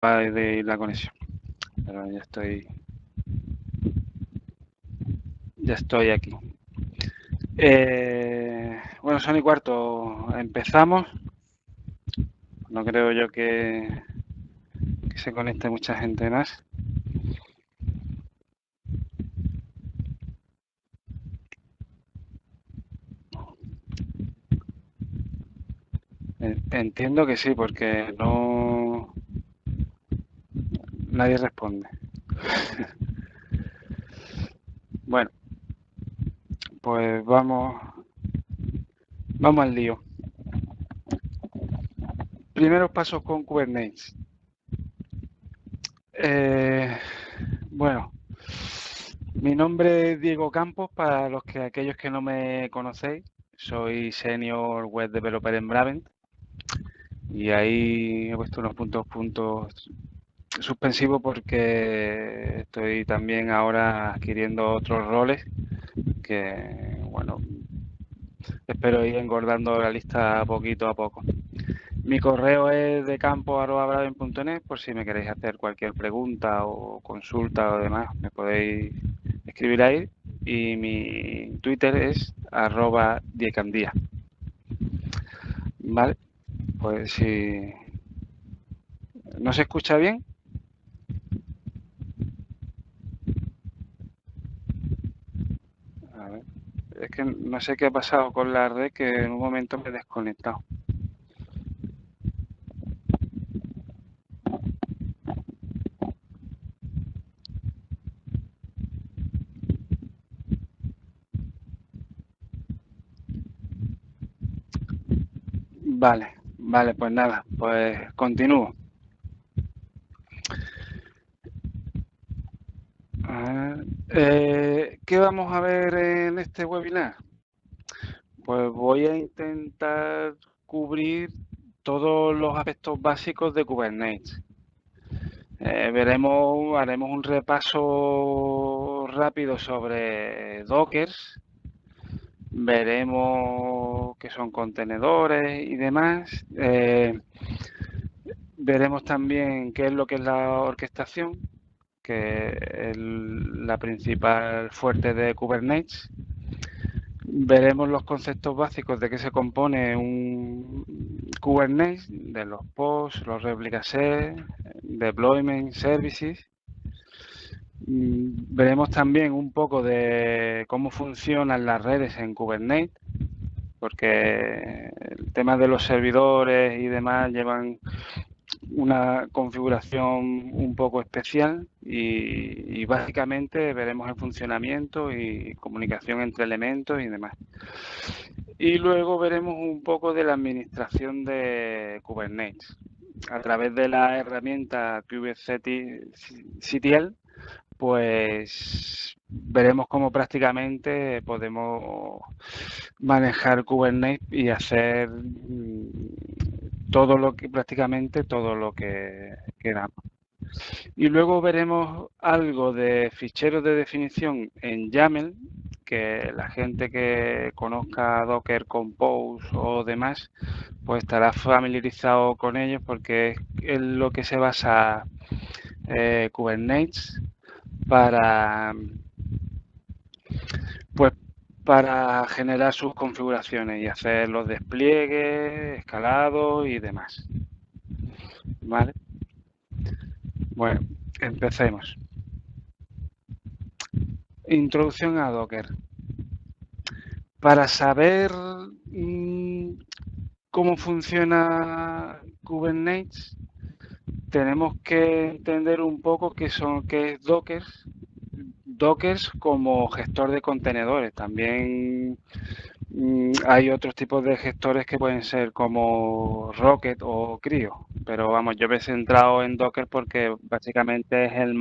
de la conexión, pero ya estoy aquí. Bueno, son y cuarto, empezamos. No creo yo que se conecte mucha gente más. Entiendo que sí, porque nadie responde. Bueno, pues vamos al lío. Primeros pasos con Kubernetes. Bueno, mi nombre es Diego Campos, para aquellos que no me conocéis. Soy Senior Web Developer en Bravent y ahí he puesto unos puntos suspensivos porque estoy también ahora adquiriendo otros roles que, bueno, espero ir engordando la lista poquito a poco. Mi correo es decampo@bravent.net por si me queréis hacer cualquier pregunta o consulta o demás, me podéis escribir ahí. Y mi Twitter es @diecandía. Vale, pues si no se escucha bien, a ver, es que no sé qué ha pasado con la red, que en un momento me he desconectado. Vale, pues nada, pues continúo. ¿Qué vamos a ver en este webinar? Pues voy a intentar cubrir todos los aspectos básicos de Kubernetes. Haremos un repaso rápido sobre Docker, veremos qué son contenedores y demás. Veremos también qué es lo que es la orquestación, que es la principal fuerte de Kubernetes. Veremos los conceptos básicos de qué se compone un Kubernetes, de los pods, los replicas, deployment, services. Veremos también un poco de cómo funcionan las redes en Kubernetes, porque el tema de los servidores y demás llevan una configuración un poco especial y básicamente veremos el funcionamiento y comunicación entre elementos y demás. Y luego veremos un poco de la administración de Kubernetes a través de la herramienta kubectl. Pues veremos cómo prácticamente podemos manejar Kubernetes y hacer prácticamente todo lo que queramos. Y luego veremos algo de ficheros de definición en YAML, que la gente que conozca Docker Compose o demás, pues estará familiarizado con ellos, porque es lo que se basa Kubernetes para, pues, para generar sus configuraciones y hacer los despliegues, escalados y demás. ¿Vale? Bueno, empecemos. Introducción a Docker. Para saber cómo funciona Kubernetes, tenemos que entender un poco qué es Docker. Docker como gestor de contenedores. También hay otros tipos de gestores que pueden ser como Rocket o CRI-O, pero vamos, yo me he centrado en Docker porque básicamente es el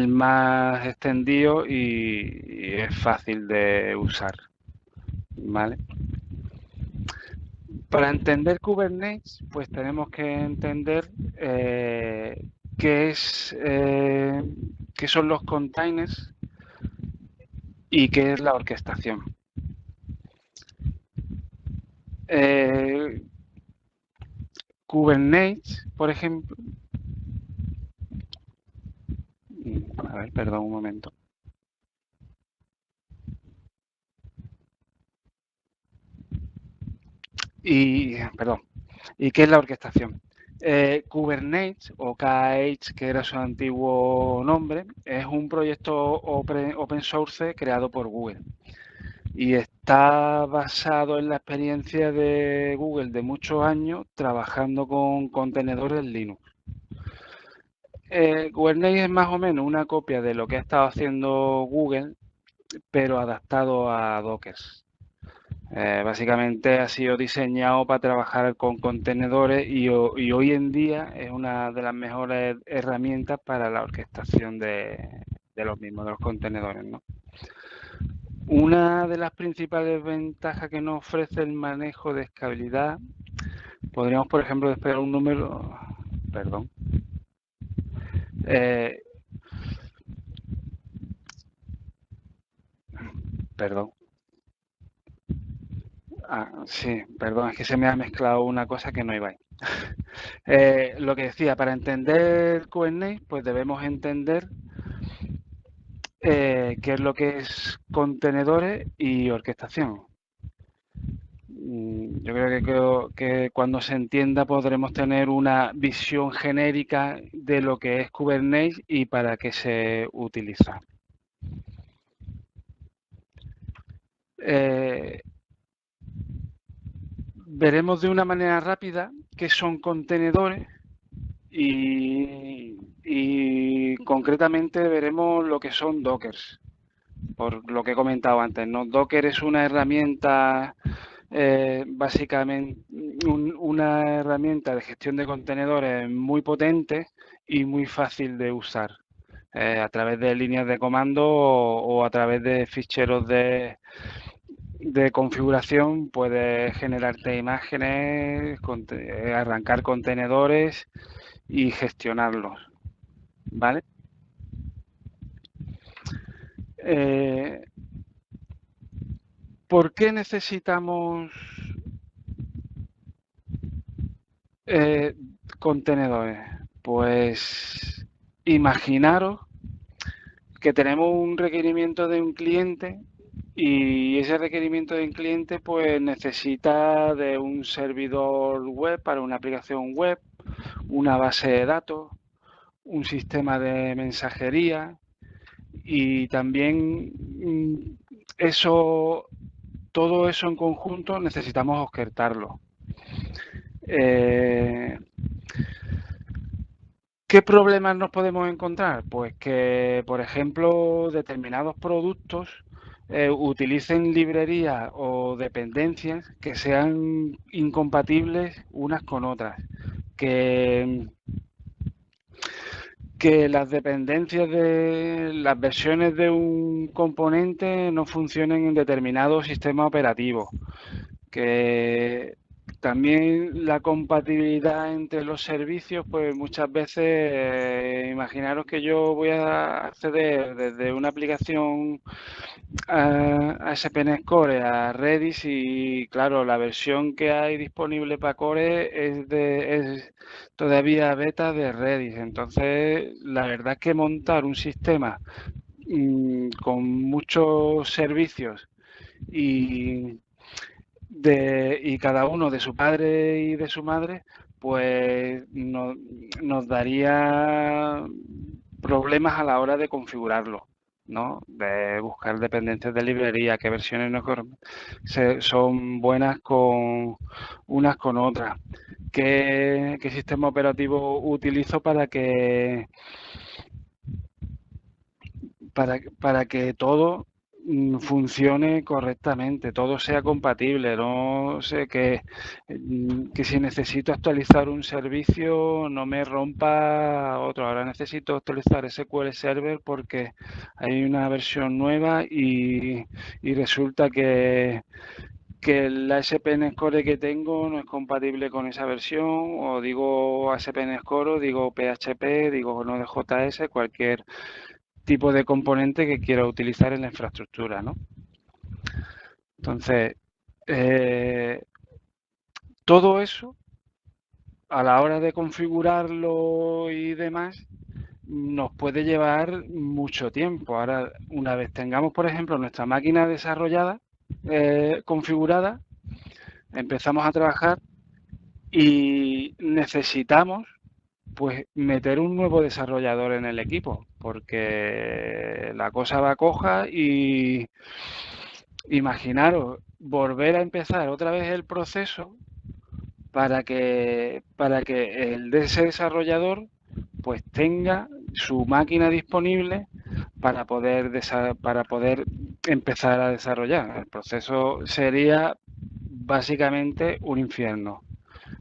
más extendido y es fácil de usar, ¿vale? Para entender Kubernetes, pues tenemos que entender qué son los containers y qué es la orquestación. Kubernetes, por ejemplo. A ver, perdón un momento. Perdón. ¿Y qué es la orquestación? Kubernetes o KH, que era su antiguo nombre, es un proyecto open source creado por Google y está basado en la experiencia de Google de muchos años trabajando con contenedores Linux. Kubernetes es más o menos una copia de lo que ha estado haciendo Google, pero adaptado a Docker. Básicamente ha sido diseñado para trabajar con contenedores y hoy en día es una de las mejores herramientas para la orquestación de los mismos, de los contenedores, ¿no? Una de las principales ventajas que nos ofrece el manejo de escalabilidad, podríamos, por ejemplo, esperar un número, perdón, eh, perdón, sí, perdón, es que se me ha mezclado una cosa que no iba ahí. Lo que decía, para entender Kubernetes, pues debemos entender qué es lo que es contenedores y orquestación. Yo creo que cuando se entienda podremos tener una visión genérica de lo que es Kubernetes y para qué se utiliza. Eh, Veremos de una manera rápida qué son contenedores y concretamente veremos lo que son Dockers, por lo que he comentado antes, ¿no? Docker es una herramienta básicamente una herramienta de gestión de contenedores muy potente y muy fácil de usar a través de líneas de comando o a través de ficheros de configuración. Puedes generarte imágenes, arrancar contenedores y gestionarlos, ¿vale? Eh, ¿Por qué necesitamos eh, contenedores? Pues imaginaros que tenemos un requerimiento de un cliente y ese requerimiento de un cliente pues necesita de un servidor web para una aplicación web, una base de datos, un sistema de mensajería y también eso, todo eso en conjunto necesitamos orquestarlo. Eh, ¿Qué problemas nos podemos encontrar? Pues que, por ejemplo, determinados productos utilicen librerías o dependencias que sean incompatibles unas con otras. Que, que las dependencias de las versiones de un componente no funcionen en determinado sistema operativo. Que también la compatibilidad entre los servicios, pues muchas veces, imaginaros que yo voy a acceder desde una aplicación a SPNet Core a Redis y claro, la versión que hay disponible para Core es todavía beta de Redis. Entonces, la verdad es que montar un sistema con muchos servicios y y cada uno de su padre y de su madre, pues nos daría problemas a la hora de configurarlo, ¿no? De buscar dependencias de librería, qué versiones son buenas con unas con otras, qué sistema operativo utilizo para que todo funcione correctamente, todo sea compatible, no sé que si necesito actualizar un servicio no me rompa otro. Ahora necesito actualizar SQL Server porque hay una versión nueva y resulta que la SPN Score que tengo no es compatible con esa versión, o digo SPN Score, o digo PHP, digo Node.js, cualquier tipo de componente que quiera utilizar en la infraestructura, ¿no? Entonces, todo eso a la hora de configurarlo y demás, nos puede llevar mucho tiempo. Ahora, una vez tengamos, por ejemplo, nuestra máquina desarrollada, configurada, empezamos a trabajar y necesitamos pues meter un nuevo desarrollador en el equipo, porque la cosa va coja y imaginaros volver a empezar otra vez el proceso para que ese desarrollador pues tenga su máquina disponible para poder empezar a desarrollar. El proceso sería básicamente un infierno.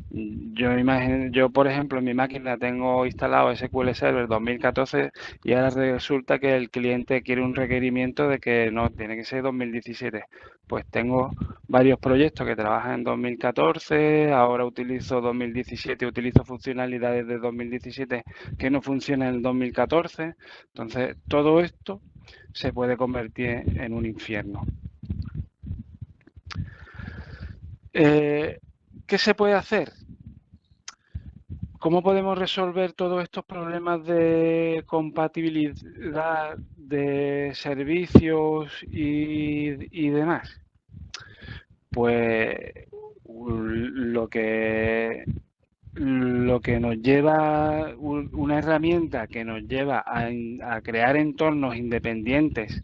Yo, por ejemplo, en mi máquina tengo instalado SQL Server 2014 y ahora resulta que el cliente quiere un requerimiento de que no, tiene que ser 2017. Pues tengo varios proyectos que trabajan en 2014, ahora utilizo 2017, utilizo funcionalidades de 2017 que no funcionan en 2014. Entonces, todo esto se puede convertir en un infierno. ¿Qué se puede hacer? ¿Cómo podemos resolver todos estos problemas de compatibilidad de servicios y demás? Pues lo que nos lleva, una herramienta que nos lleva a crear entornos independientes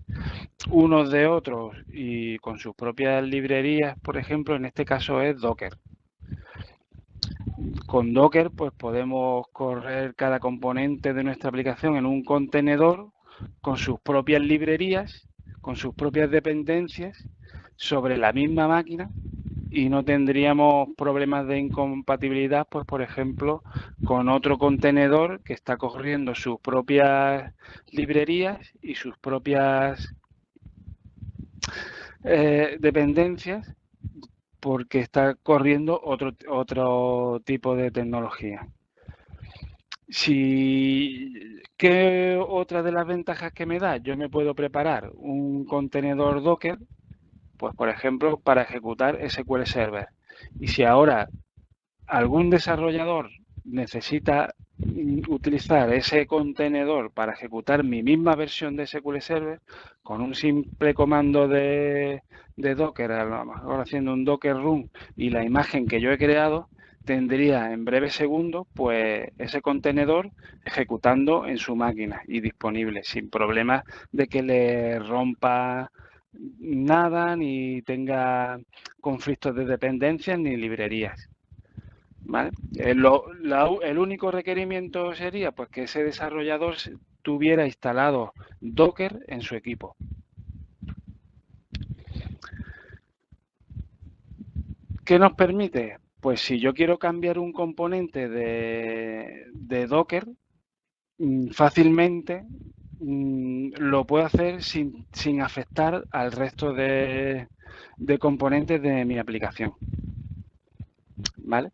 unos de otros y con sus propias librerías, por ejemplo, en este caso es Docker. Con Docker pues podemos correr cada componente de nuestra aplicación en un contenedor con sus propias librerías, con sus propias dependencias sobre la misma máquina y no tendríamos problemas de incompatibilidad, pues por ejemplo, con otro contenedor que está corriendo sus propias librerías y sus propias dependencias porque está corriendo otro tipo de tecnología. ¿Qué otra de las ventajas que me da? Yo me puedo preparar un contenedor Docker, pues por ejemplo, para ejecutar SQL Server. Y si ahora algún desarrollador necesita utilizar ese contenedor para ejecutar mi misma versión de SQL Server, con un simple comando de Docker, a lo mejor haciendo un Docker run y la imagen que yo he creado, tendría en breves segundos pues ese contenedor ejecutando en su máquina y disponible sin problemas de que le rompa nada ni tenga conflictos de dependencias ni librerías. ¿Vale? El único requerimiento sería pues que ese desarrollador tuviera instalado Docker en su equipo. ¿Qué nos permite? Pues si yo quiero cambiar un componente de Docker, fácilmente lo puedo hacer sin afectar al resto de componentes de mi aplicación. ¿Vale?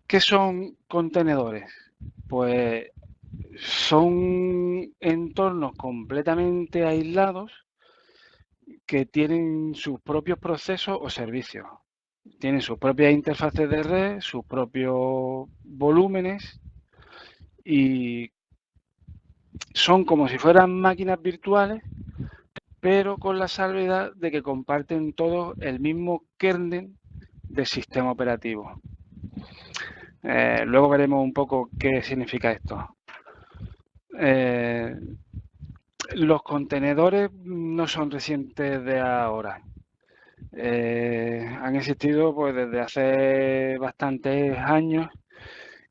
¿Qué son contenedores? Pues son entornos completamente aislados que tienen sus propios procesos o servicios. Tienen sus propias interfaces de red, sus propios volúmenes y son como si fueran máquinas virtuales, pero con la salvedad de que comparten todos el mismo kernel del sistema operativo. Luego veremos un poco qué significa esto. Los contenedores no son recientes de ahora. Han existido pues desde hace bastantes años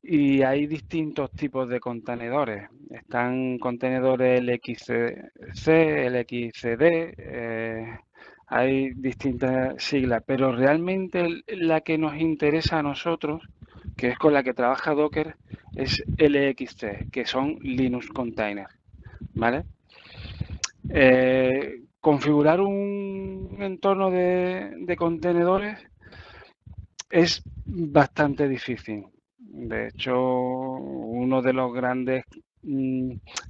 y hay distintos tipos de contenedores. Están contenedores LXC, LXCD, hay distintas siglas, pero realmente la que nos interesa a nosotros, que es con la que trabaja Docker, es LXC, que son Linux Containers, ¿vale? Configurar un entorno de contenedores es bastante difícil. De hecho, uno de los grandes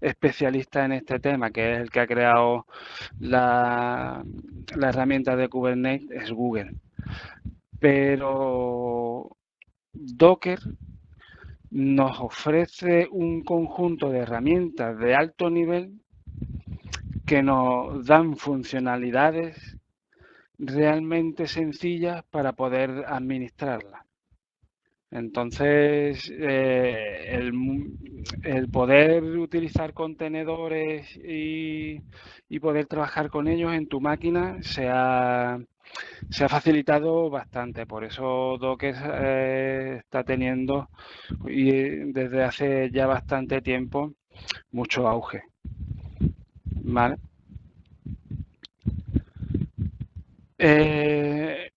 especialistas en este tema, que es el que ha creado la herramienta de Kubernetes, es Google. Pero Docker nos ofrece un conjunto de herramientas de alto nivel que nos dan funcionalidades realmente sencillas para poder administrarlas. Entonces, el poder utilizar contenedores y poder trabajar con ellos en tu máquina se ha facilitado bastante. Por eso Docker está teniendo, y desde hace ya bastante tiempo, mucho auge. ¿Vale? Eh,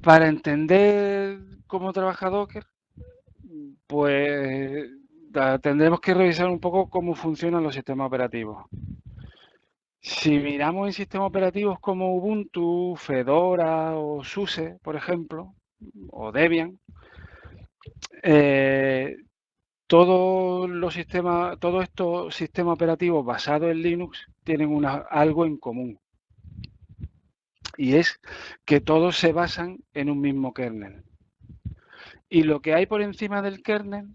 para entender cómo trabaja Docker, pues tendremos que revisar un poco cómo funcionan los sistemas operativos. Si miramos en sistemas operativos como Ubuntu, Fedora o SUSE, por ejemplo, o Debian, todos estos sistemas operativos basados en Linux tienen algo en común. Y es que todos se basan en un mismo kernel. Y lo que hay por encima del kernel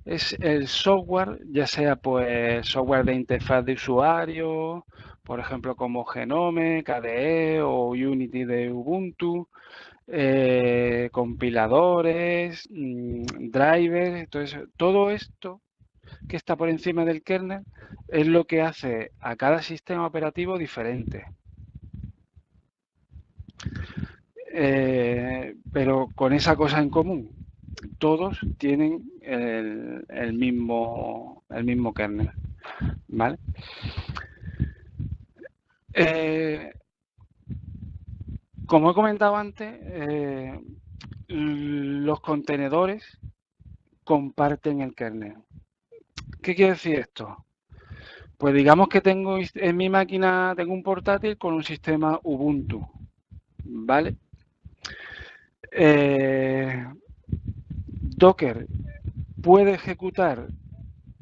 es el software, ya sea pues software de interfaz de usuario, por ejemplo como Genome, KDE o Unity de Ubuntu, compiladores, drivers, entonces todo esto que está por encima del kernel es lo que hace a cada sistema operativo diferente. Pero con esa cosa en común, todos tienen el mismo kernel, ¿vale? Como he comentado antes, los contenedores comparten el kernel. ¿Qué quiere decir esto? Pues digamos que tengo en mi máquina tengo un portátil con un sistema Ubuntu, ¿vale? Docker puede ejecutar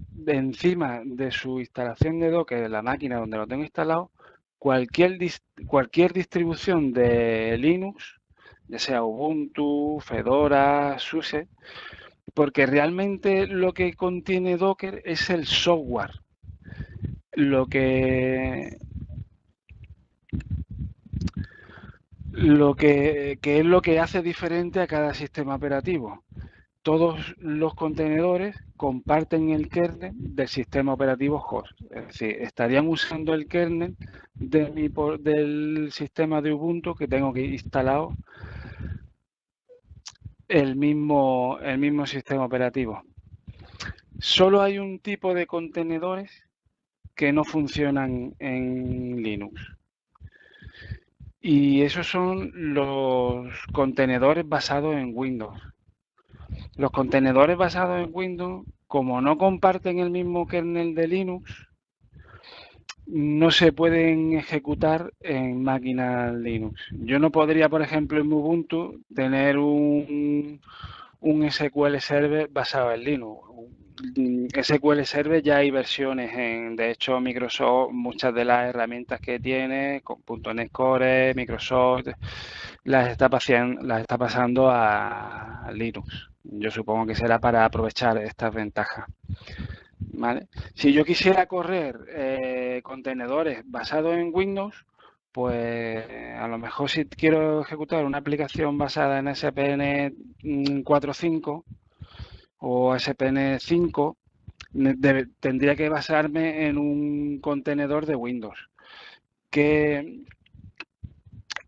de encima de su instalación de Docker en la máquina donde lo tengo instalado cualquier distribución de Linux, ya sea Ubuntu, Fedora, SUSE, porque realmente lo que contiene Docker es el software. Lo que es lo que hace diferente a cada sistema operativo. Todos los contenedores comparten el kernel del sistema operativo host. Es decir, estarían usando el kernel del sistema de Ubuntu que tengo que instalado el mismo sistema operativo. Solo hay un tipo de contenedores que no funcionan en Linux. Y esos son los contenedores basados en Windows. Los contenedores basados en Windows, como no comparten el mismo kernel de Linux, no se pueden ejecutar en máquinas Linux. Yo no podría, por ejemplo, en mi Ubuntu tener un SQL Server basado en Linux. SQL Server ya hay versiones de hecho Microsoft, muchas de las herramientas que tiene, con .NET Core, Microsoft, las está pasando a Linux. Yo supongo que será para aprovechar estas ventajas. ¿Vale? Si yo quisiera correr contenedores basados en Windows, pues a lo mejor si quiero ejecutar una aplicación basada en SPN 4.5 o SPN 5, tendría que basarme en un contenedor de Windows. ¿Qué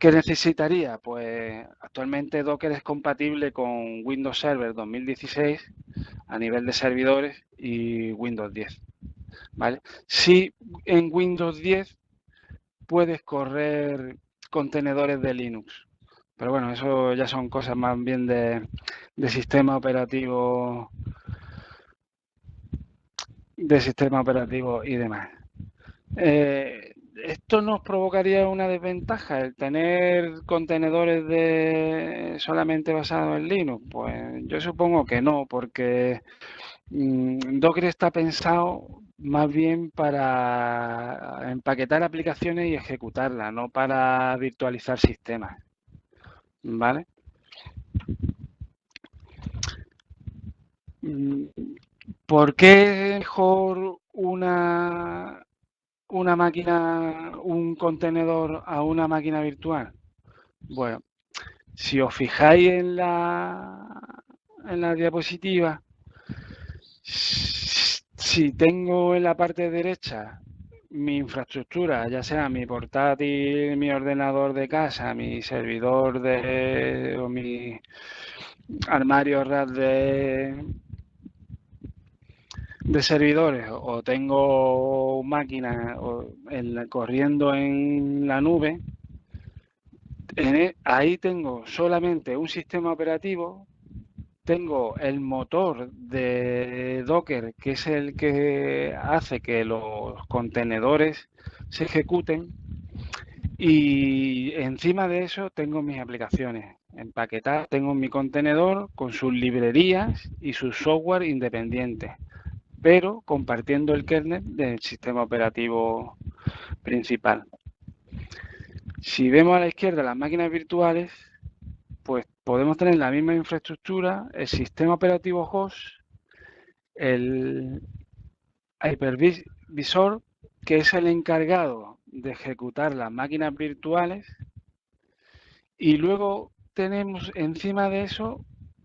necesitaría? Pues actualmente Docker es compatible con Windows Server 2016 a nivel de servidores y Windows 10. ¿Vale? Si en Windows 10 puedes correr contenedores de Linux. Pero bueno, eso ya son cosas más bien de sistema operativo y demás. ¿Esto nos provocaría una desventaja, el tener contenedores solamente basados en Linux? Pues yo supongo que no, porque Docker está pensado más bien para empaquetar aplicaciones y ejecutarlas, no para virtualizar sistemas. ¿vale? ¿Por qué es mejor una máquina, un contenedor a una máquina virtual? Bueno, si os fijáis en la diapositiva, si tengo en la parte derecha mi infraestructura, ya sea mi portátil, mi ordenador de casa, mi servidor o mi armario RAS de servidores, o tengo máquinas corriendo en la nube, ahí tengo solamente un sistema operativo, tengo el motor de Docker, que es el que hace que los contenedores se ejecuten, y encima de eso tengo mis aplicaciones empaquetadas, tengo mi contenedor con sus librerías y su software independientes, pero compartiendo el kernel del sistema operativo principal. Si vemos a la izquierda las máquinas virtuales, pues podemos tener la misma infraestructura, el sistema operativo host, el hipervisor, que es el encargado de ejecutar las máquinas virtuales, y luego tenemos encima de eso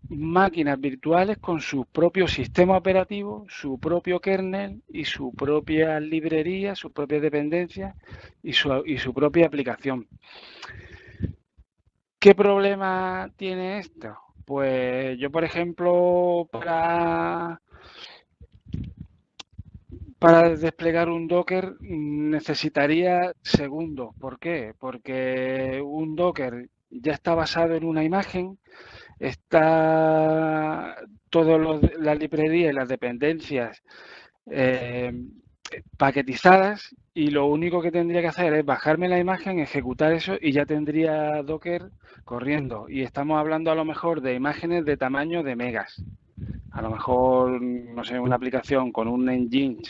máquinas virtuales con su propio sistema operativo, su propio kernel y su propia librería, sus propias dependencias y su propia aplicación. ¿Qué problema tiene esto? Pues yo, por ejemplo, para desplegar un Docker necesitaría segundos. ¿Por qué? Porque un Docker ya está basado en una imagen, está todas las librerías y las dependencias eh, paquetizadas, y lo único que tendría que hacer es bajarme la imagen, ejecutar eso y ya tendría Docker corriendo. Y estamos hablando a lo mejor de imágenes de tamaño de megas. A lo mejor, no sé, una aplicación con un engine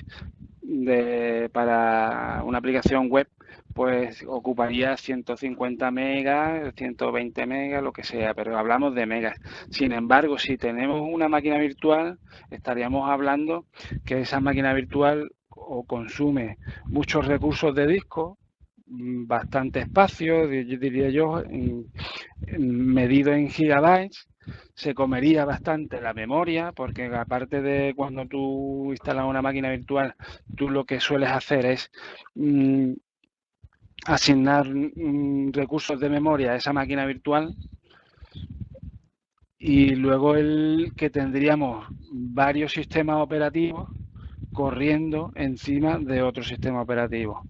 para una aplicación web, pues ocuparía 150 megas, 120 megas, lo que sea, pero hablamos de megas. Sin embargo, si tenemos una máquina virtual, estaríamos hablando que esa máquina virtual o consume muchos recursos de disco, bastante espacio, diría yo, medido en gigabytes. Se comería bastante la memoria, porque aparte de cuando tú instalas una máquina virtual, tú lo que sueles hacer es asignar recursos de memoria a esa máquina virtual, y luego que tendríamos varios sistemas operativos corriendo encima de otro sistema operativo.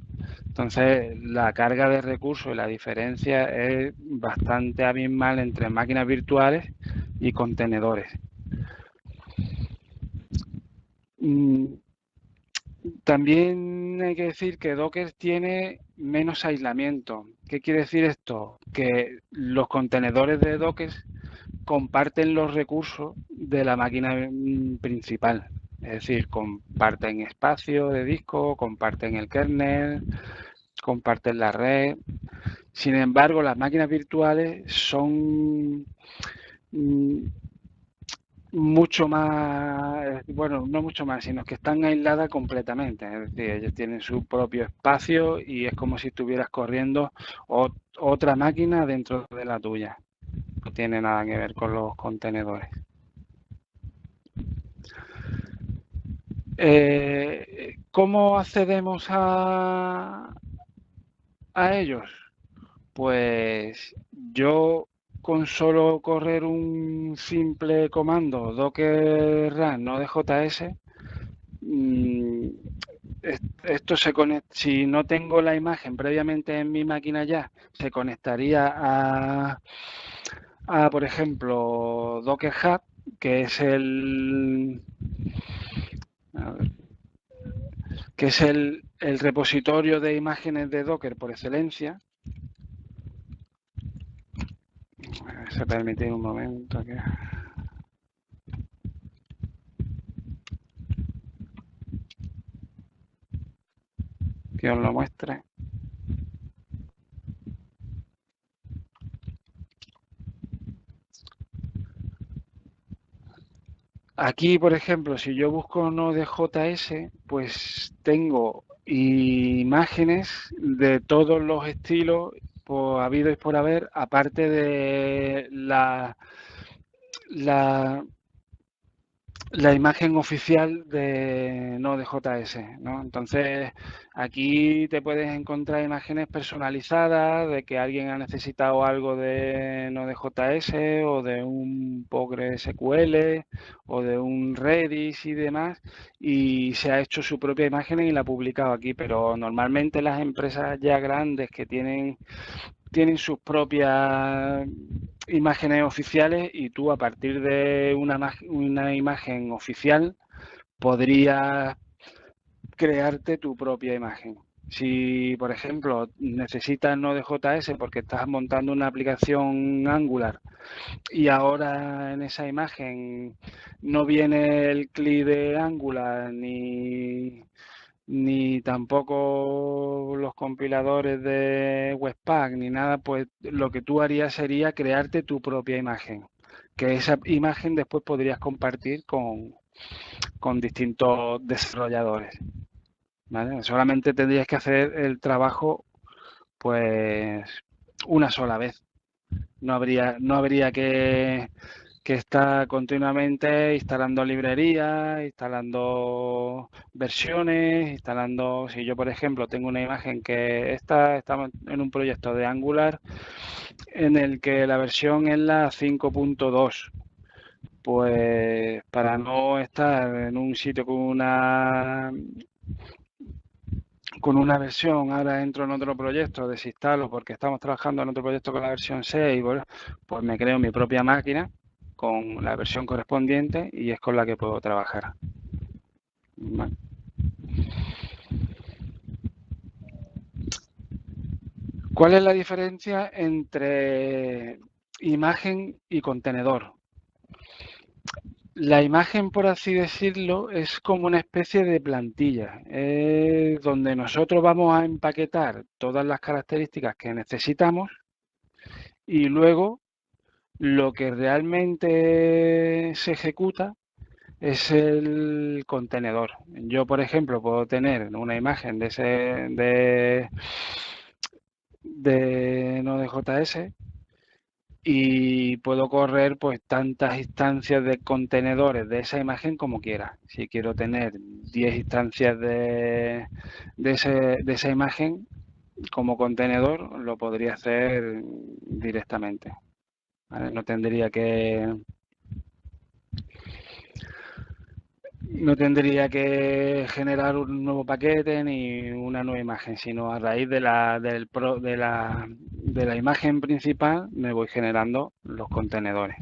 Entonces, la carga de recursos y la diferencia es bastante abismal entre máquinas virtuales y contenedores. También hay que decir que Docker tiene menos aislamiento. ¿Qué quiere decir esto? Que los contenedores de Docker comparten los recursos de la máquina principal. Es decir, comparten espacio de disco, comparten el kernel, comparten la red. Sin embargo, las máquinas virtuales son mucho más, bueno, no mucho más, sino que están aisladas completamente. Es decir, ellos tienen su propio espacio y es como si estuvieras corriendo otra máquina dentro de la tuya. No tiene nada que ver con los contenedores. ¿Cómo accedemos a ellos? Pues yo, con solo correr un simple comando docker run nodejs, esto se conecta. Si no tengo la imagen previamente en mi máquina ya, se conectaría por ejemplo, Docker Hub, que es a ver, el repositorio de imágenes de Docker por excelencia. Se permite un momento que os lo muestre. Aquí, por ejemplo, si yo busco Node.js, pues tengo imágenes de todos los estilos habidos y por haber, aparte de la, la imagen oficial de Node.js, ¿no? Entonces, aquí te puedes encontrar imágenes personalizadas de que alguien ha necesitado algo de Node.js o de un PostgreSQL o de un Redis y demás, y se ha hecho su propia imagen y la ha publicado aquí, pero normalmente las empresas ya grandes que tienen sus propias imágenes oficiales y tú a partir de una imagen oficial podrías crearte tu propia imagen. Si, por ejemplo, necesitas Node.js porque estás montando una aplicación Angular y ahora en esa imagen no viene el CLI de Angular ni tampoco los compiladores de Webpack, ni nada, pues lo que tú harías sería crearte tu propia imagen, que esa imagen después podrías compartir con distintos desarrolladores, ¿vale? Solamente tendrías que hacer el trabajo, pues, una sola vez. No habría que está continuamente instalando librerías, instalando versiones, instalando, si yo por ejemplo tengo una imagen que estamos en un proyecto de Angular en el que la versión es la 5.2, pues para no estar en un sitio con una versión, ahora entro en otro proyecto, desinstalo porque estamos trabajando en otro proyecto con la versión 6, bueno, pues me creo mi propia máquina con la versión correspondiente y es con la que puedo trabajar. Vale. ¿Cuál es la diferencia entre imagen y contenedor? La imagen, por así decirlo, es como una especie de plantilla, donde nosotros vamos a empaquetar todas las características que necesitamos y luego lo que realmente se ejecuta es el contenedor. Yo, por ejemplo, puedo tener una imagen de Node.js y puedo correr pues tantas instancias de contenedores de esa imagen como quiera. Si quiero tener 10 instancias de esa imagen como contenedor, lo podría hacer directamente, ¿vale? No tendría que generar un nuevo paquete ni una nueva imagen, sino a raíz de la imagen principal me voy generando los contenedores.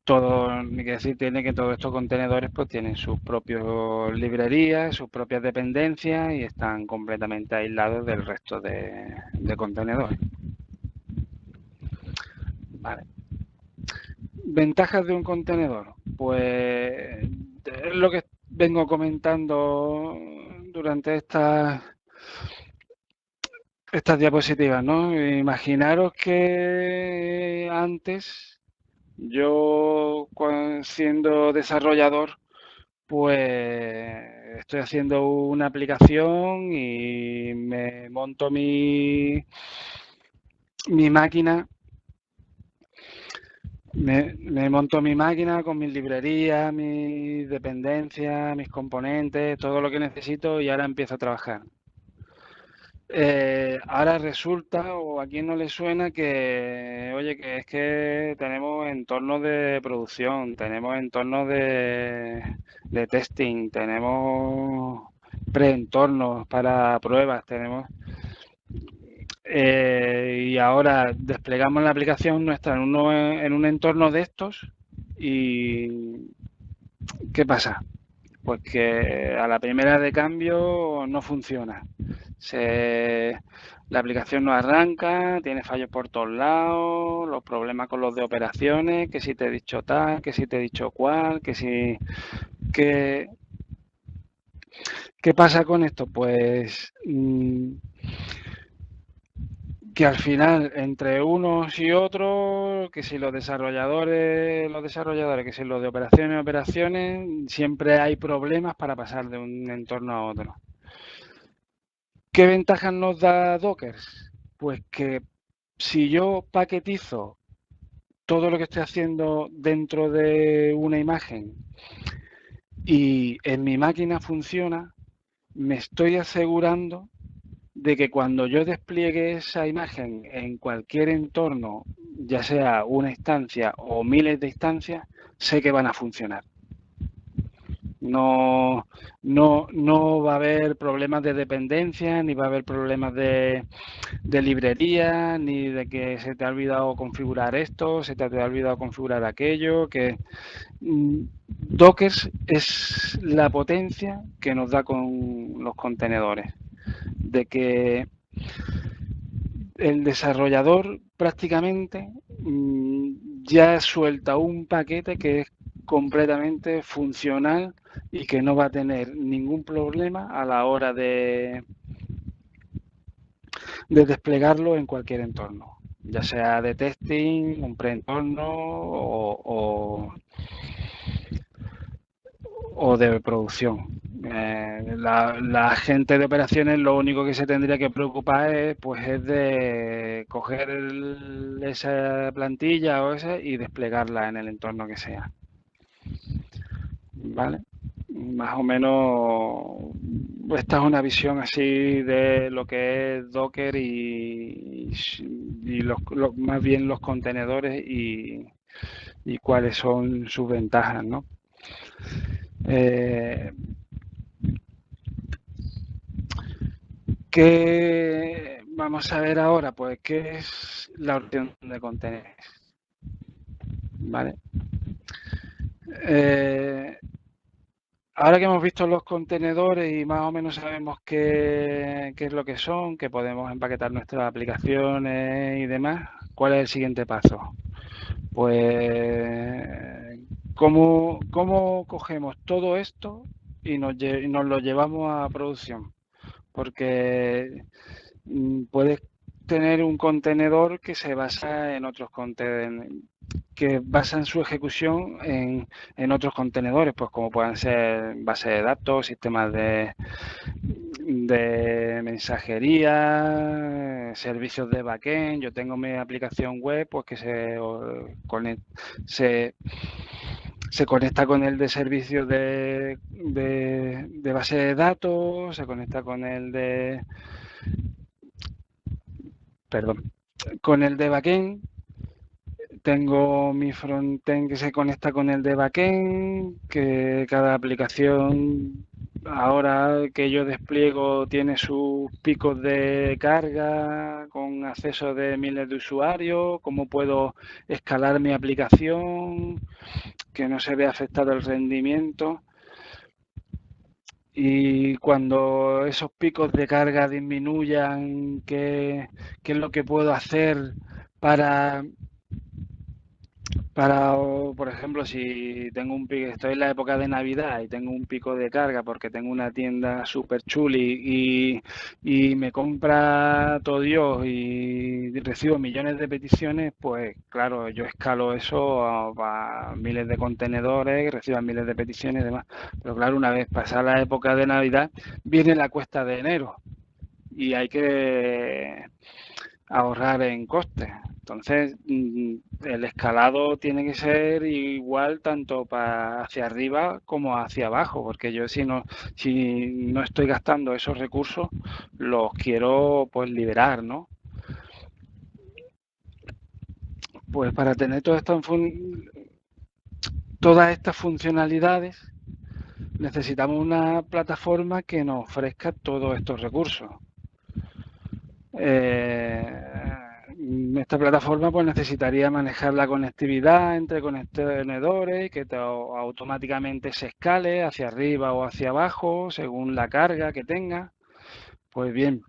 Todo, ni que decir tiene que todos estos contenedores pues tienen sus propias librerías, sus propias dependencias y están completamente aislados del resto de contenedores. Vale. Ventajas de un contenedor. Pues es lo que vengo comentando durante estas diapositivas, ¿no? Imaginaros que antes yo siendo desarrollador, pues estoy haciendo una aplicación y me monto mi máquina. Me monto mi máquina con mis librerías, mis dependencias, mis componentes, todo lo que necesito y ahora empiezo a trabajar. Ahora resulta, o a quien no le suena, que, oye, que es que tenemos entornos de producción, tenemos entornos de testing, tenemos preentornos para pruebas, y ahora desplegamos la aplicación nuestra en un entorno de estos y ¿qué pasa? Pues que a la primera de cambio no funciona. La aplicación no arranca, tiene fallos por todos lados, los problemas con los de operaciones, que si te he dicho tal, que si te he dicho cual, que si... Que, ¿qué pasa con esto? Pues que al final, entre unos y otros, que si los desarrolladores, que si los de operaciones, siempre hay problemas para pasar de un entorno a otro. ¿Qué ventajas nos da Docker? Pues que si yo paquetizo todo lo que estoy haciendo dentro de una imagen y en mi máquina funciona, me estoy asegurando de que cuando yo despliegue esa imagen en cualquier entorno, ya sea una instancia o miles de instancias, sé que van a funcionar. No va a haber problemas de dependencia, ni va a haber problemas de librería, ni de que se te ha olvidado configurar esto, se te ha olvidado configurar aquello, que Docker es la potencia que nos da con los contenedores, de que el desarrollador prácticamente ya suelta un paquete que es completamente funcional y que no va a tener ningún problema a la hora de desplegarlo en cualquier entorno, ya sea de testing, un preentorno o de producción. La gente de operaciones lo único que se tendría que preocupar es de coger esa plantilla o esa y desplegarla en el entorno que sea. ¿Vale? Más o menos esta es una visión así de lo que es Docker y más bien los contenedores y cuáles son sus ventajas, ¿no? ¿Qué vamos a ver ahora? Pues qué es la opción de contenedores. ¿Vale? Ahora que hemos visto los contenedores y más o menos sabemos qué es lo que son, que podemos empaquetar nuestras aplicaciones y demás, ¿cuál es el siguiente paso? Pues, ¿cómo cogemos todo esto y nos lo llevamos a producción? Porque puedes tener un contenedor que se basa en otros contenedores, que basan su ejecución en otros contenedores, pues como puedan ser bases de datos, sistemas de mensajería, servicios de backend. Yo tengo mi aplicación web pues que se conecta con el de servicios de base de datos, se conecta con el de, perdón, con el de backend. Tengo mi frontend que se conecta con el de backend, que cada aplicación ahora que yo despliego tiene sus picos de carga con acceso de miles de usuarios, cómo puedo escalar mi aplicación, que no se vea afectado el rendimiento. Y cuando esos picos de carga disminuyan, ¿qué es lo que puedo hacer para por ejemplo, si tengo un pico, estoy en la época de Navidad y tengo un pico de carga porque tengo una tienda súper chuli y me compra todo Dios y recibo millones de peticiones, pues claro, yo escalo eso a miles de contenedores que reciban miles de peticiones y demás. Pero claro, una vez pasada la época de Navidad, viene la cuesta de enero y hay que ahorrar en costes. Entonces, el escalado tiene que ser igual tanto para hacia arriba como hacia abajo, porque yo si no estoy gastando esos recursos, los quiero pues liberar, ¿no? Pues para tener todas estas funcionalidades necesitamos una plataforma que nos ofrezca todos estos recursos. Esta plataforma pues necesitaría manejar la conectividad entre contenedores, que automáticamente se escale hacia arriba o hacia abajo según la carga que tenga. Pues bien,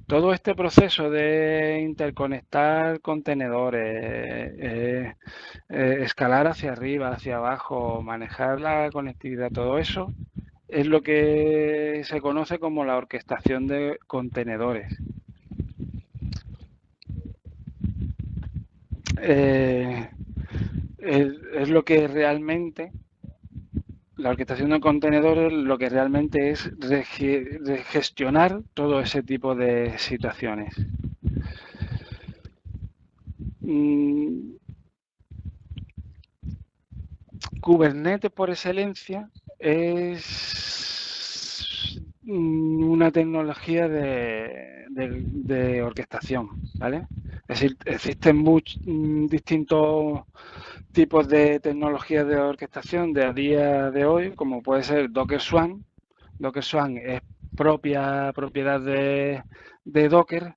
todo este proceso de interconectar contenedores, escalar hacia arriba, hacia abajo, manejar la conectividad, todo eso es lo que se conoce como la orquestación de contenedores. es lo que realmente, la orquestación de contenedores, lo que realmente es gestionar todo ese tipo de situaciones. Kubernetes por excelencia es una tecnología de orquestación, ¿vale? Es decir, existen distintos tipos de tecnologías de orquestación de a día de hoy, como puede ser Docker Swarm. Docker Swarm es propiedad de Docker.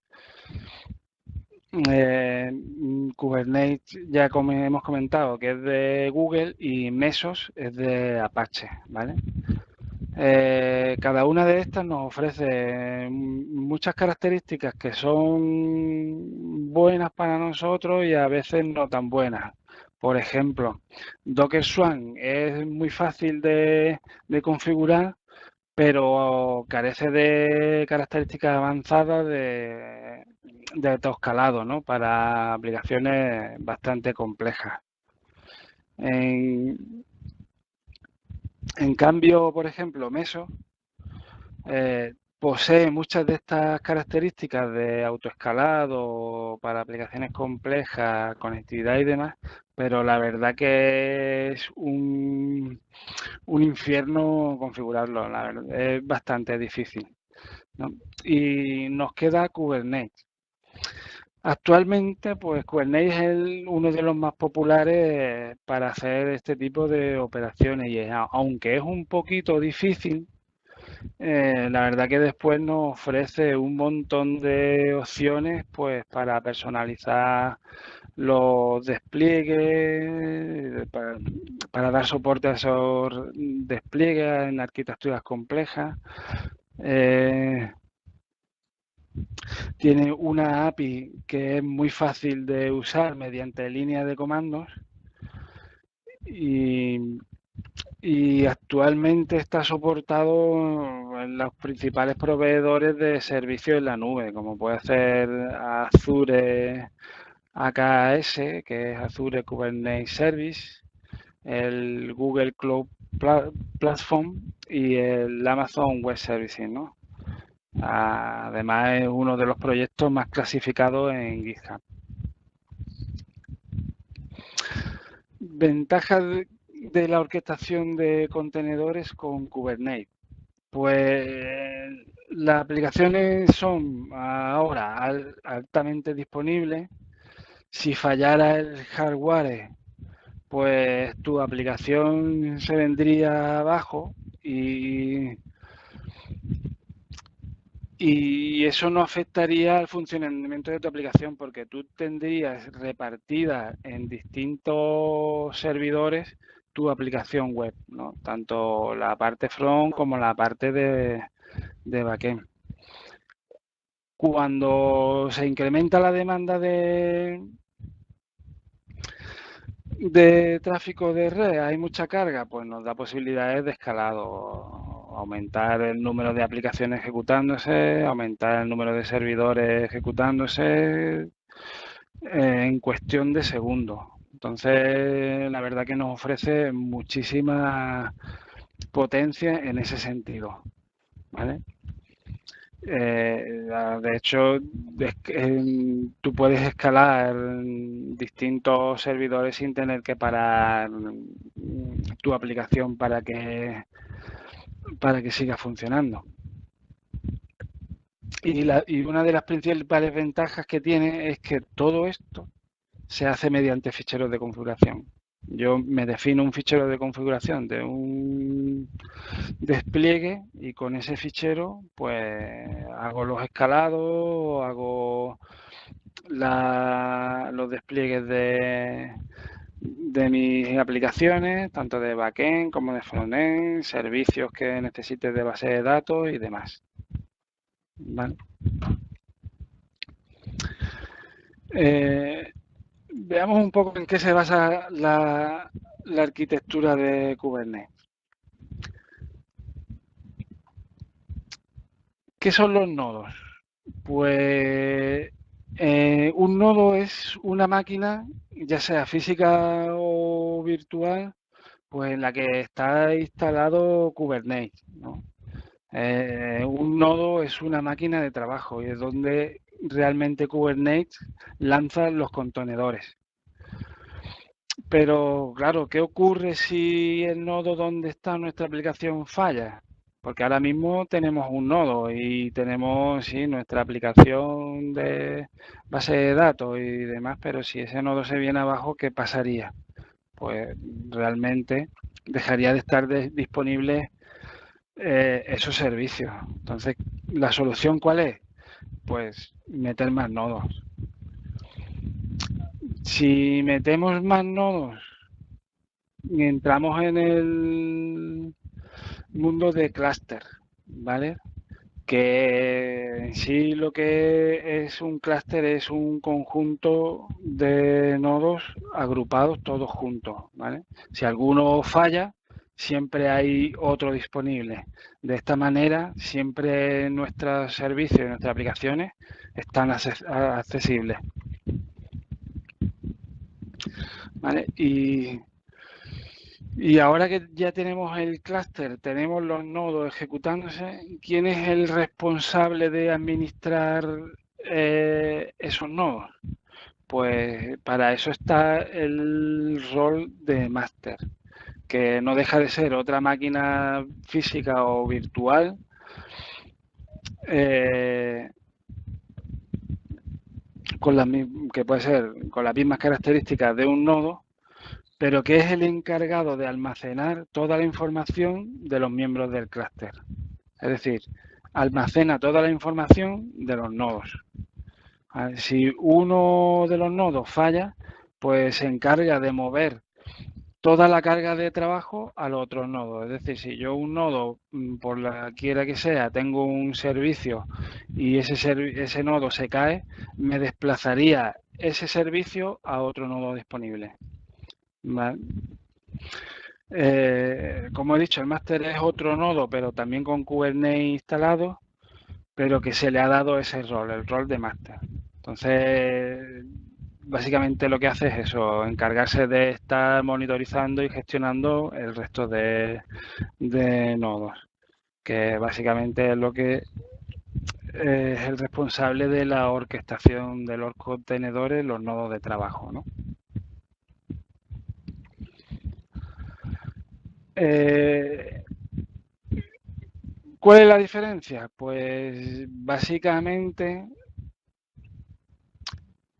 Kubernetes ya como hemos comentado que es de Google y Mesos es de Apache, ¿vale? Cada una de estas nos ofrece muchas características que son buenas para nosotros y a veces no tan buenas. Por ejemplo, Docker Swarm es muy fácil de configurar, pero carece de características avanzadas de autoescalado, ¿no? Para aplicaciones bastante complejas. En cambio, por ejemplo, Meso posee muchas de estas características de autoescalado para aplicaciones complejas, conectividad y demás, pero la verdad que es un infierno configurarlo, la verdad, es bastante difícil, ¿no? Y nos queda Kubernetes. Actualmente, pues Kubernetes es uno de los más populares para hacer este tipo de operaciones y aunque es un poquito difícil, la verdad que después nos ofrece un montón de opciones pues para personalizar los despliegues, para dar soporte a esos despliegues en arquitecturas complejas. Tiene una API que es muy fácil de usar mediante líneas de comandos y, y actualmente está soportado en los principales proveedores de servicios en la nube, como puede ser Azure AKS, que es Azure Kubernetes Service, el Google Cloud Platform y el Amazon Web Services, ¿no? Además es uno de los proyectos más clasificados en GitHub. Ventajas de la orquestación de contenedores con Kubernetes. Pues las aplicaciones son ahora altamente disponibles. Si fallara el hardware, pues tu aplicación se vendría abajo y eso no afectaría al funcionamiento de tu aplicación porque tú tendrías repartida en distintos servidores tu aplicación web, ¿no? Tanto la parte front como la parte de backend. Cuando se incrementa la demanda de tráfico de red, hay mucha carga, pues nos da posibilidades de escalado, aumentar el número de aplicaciones ejecutándose, aumentar el número de servidores ejecutándose en cuestión de segundos. Entonces, la verdad que nos ofrece muchísima potencia en ese sentido, ¿vale? De hecho, tú puedes escalar distintos servidores sin tener que parar tu aplicación para que siga funcionando. Y una de las principales ventajas que tiene es que todo esto se hace mediante ficheros de configuración. Yo me defino un fichero de configuración de un despliegue y con ese fichero pues hago los escalados, hago los despliegues de mis aplicaciones, tanto de backend como de frontend, servicios que necesite de base de datos y demás. ¿Vale? Veamos un poco en qué se basa la arquitectura de Kubernetes. ¿Qué son los nodos? Pues Un nodo es una máquina, ya sea física o virtual, pues en la que está instalado Kubernetes, ¿no? Un nodo es una máquina de trabajo y es donde realmente Kubernetes lanza los contenedores. Pero claro, ¿qué ocurre si el nodo donde está nuestra aplicación falla? Porque ahora mismo tenemos un nodo y tenemos, sí, nuestra aplicación de base de datos y demás, pero si ese nodo se viene abajo, ¿qué pasaría? Pues realmente dejaría de estar disponible esos servicios. Entonces, ¿la solución cuál es? Pues meter más nodos. Si metemos más nodos, entramos en el mundo de clúster, ¿vale? Que en sí lo que es un clúster es un conjunto de nodos agrupados todos juntos, ¿vale? Si alguno falla, siempre hay otro disponible. De esta manera, siempre nuestros servicios y nuestras aplicaciones están accesibles, ¿vale? Y ahora que ya tenemos el clúster, tenemos los nodos ejecutándose, ¿quién es el responsable de administrar esos nodos? Pues para eso está el rol de máster, que no deja de ser otra máquina física o virtual eh, que puede ser con las mismas características de un nodo, pero que es el encargado de almacenar toda la información de los miembros del clúster. Es decir, almacena toda la información de los nodos. Si uno de los nodos falla, pues se encarga de mover toda la carga de trabajo al otro nodo. Es decir, si yo un nodo, por la quiera que sea, tengo un servicio y ese nodo se cae, me desplazaría ese servicio a otro nodo disponible. ¿Vale? Como he dicho, el máster es otro nodo, pero también con Kubernetes instalado, pero que se le ha dado ese rol, el rol de máster. Entonces, básicamente lo que hace es eso, encargarse de estar monitorizando y gestionando el resto de nodos, que básicamente es lo que es el responsable de la orquestación de los contenedores, los nodos de trabajo, ¿no? ¿Cuál es la diferencia? Pues básicamente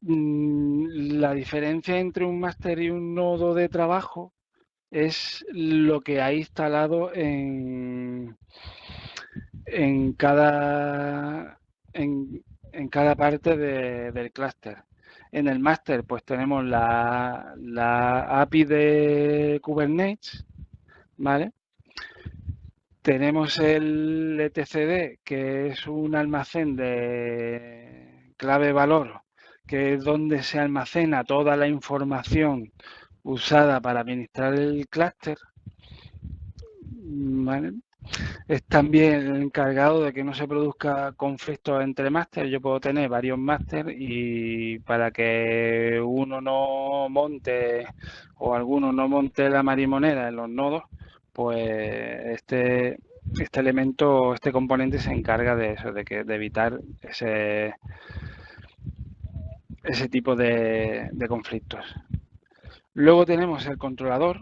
la diferencia entre un máster y un nodo de trabajo es lo que ha instalado en en cada parte del clúster. En el máster pues tenemos la API de Kubernetes, ¿vale? Tenemos el etcd, que es un almacén de clave valor, que es donde se almacena toda la información usada para administrar el clúster, ¿vale? Es también el encargado de que no se produzca conflictos entre máster. Yo puedo tener varios máster y para que uno no monte o alguno no monte la marimonera en los nodos, pues este elemento, este componente se encarga de eso, de evitar ese tipo de conflictos. Luego tenemos el controlador,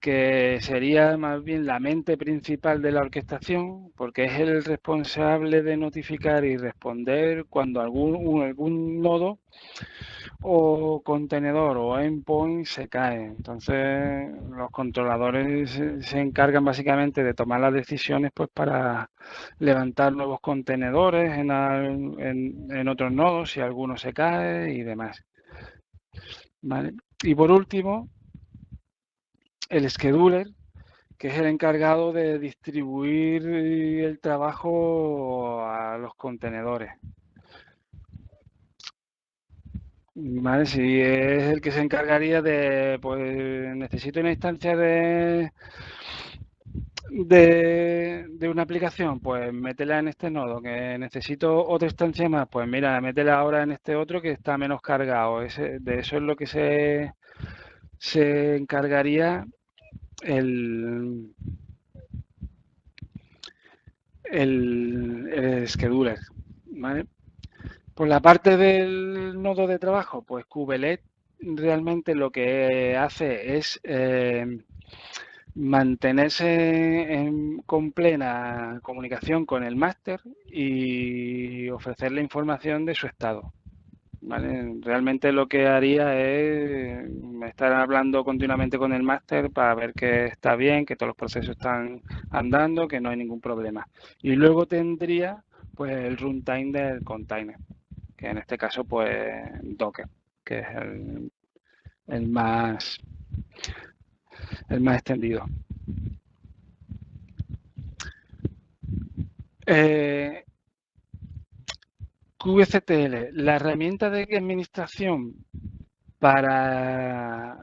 que sería más bien la mente principal de la orquestación, porque es el responsable de notificar y responder cuando algún nodo o contenedor o endpoint se cae. Entonces, los controladores se encargan básicamente de tomar las decisiones pues para levantar nuevos contenedores en otros nodos si alguno se cae y demás. ¿Vale? Y por último, el scheduler, que es el encargado de distribuir el trabajo a los contenedores. ¿Vale? Si es el que se encargaría de, pues necesito una instancia de una aplicación, pues métela en este nodo, que necesito otra instancia más, pues mira, métela ahora en este otro que está menos cargado. De eso es lo que se encargaría el, el scheduler, ¿vale? Por la parte del nodo de trabajo, pues Kubelet realmente lo que hace es mantenerse con plena comunicación con el máster y ofrecerle información de su estado. ¿Vale? Realmente lo que haría es estar hablando continuamente con el máster para ver que está bien, que todos los procesos están andando, que no hay ningún problema. Y luego tendría pues el runtime del container, que en este caso pues Docker, que es el más extendido. kubectl, la herramienta de administración para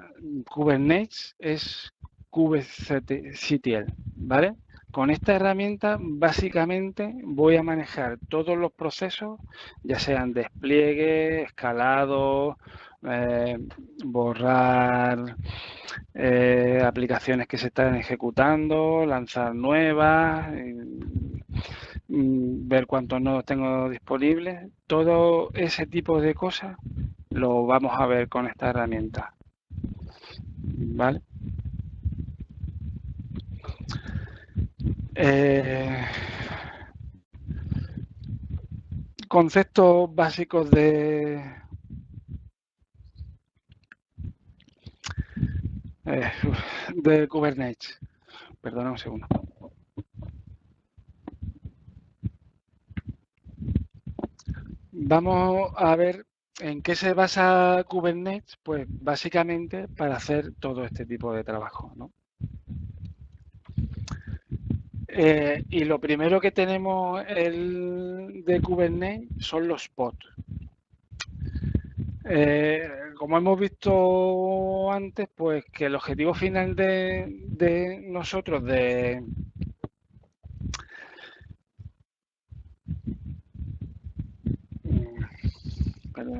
Kubernetes es kubectl, ¿vale? Con esta herramienta básicamente voy a manejar todos los procesos, ya sean despliegue, escalado, borrar aplicaciones que se están ejecutando, lanzar nuevas, ver cuántos nodos tengo disponibles. Todo ese tipo de cosas lo vamos a ver con esta herramienta. ¿Vale? Conceptos básicos de Kubernetes. Perdona un segundo. Vamos a ver en qué se basa Kubernetes, pues básicamente para hacer todo este tipo de trabajo, ¿no? Y lo primero que tenemos de Kubernetes son los pods. Como hemos visto antes, pues que el objetivo final de nosotros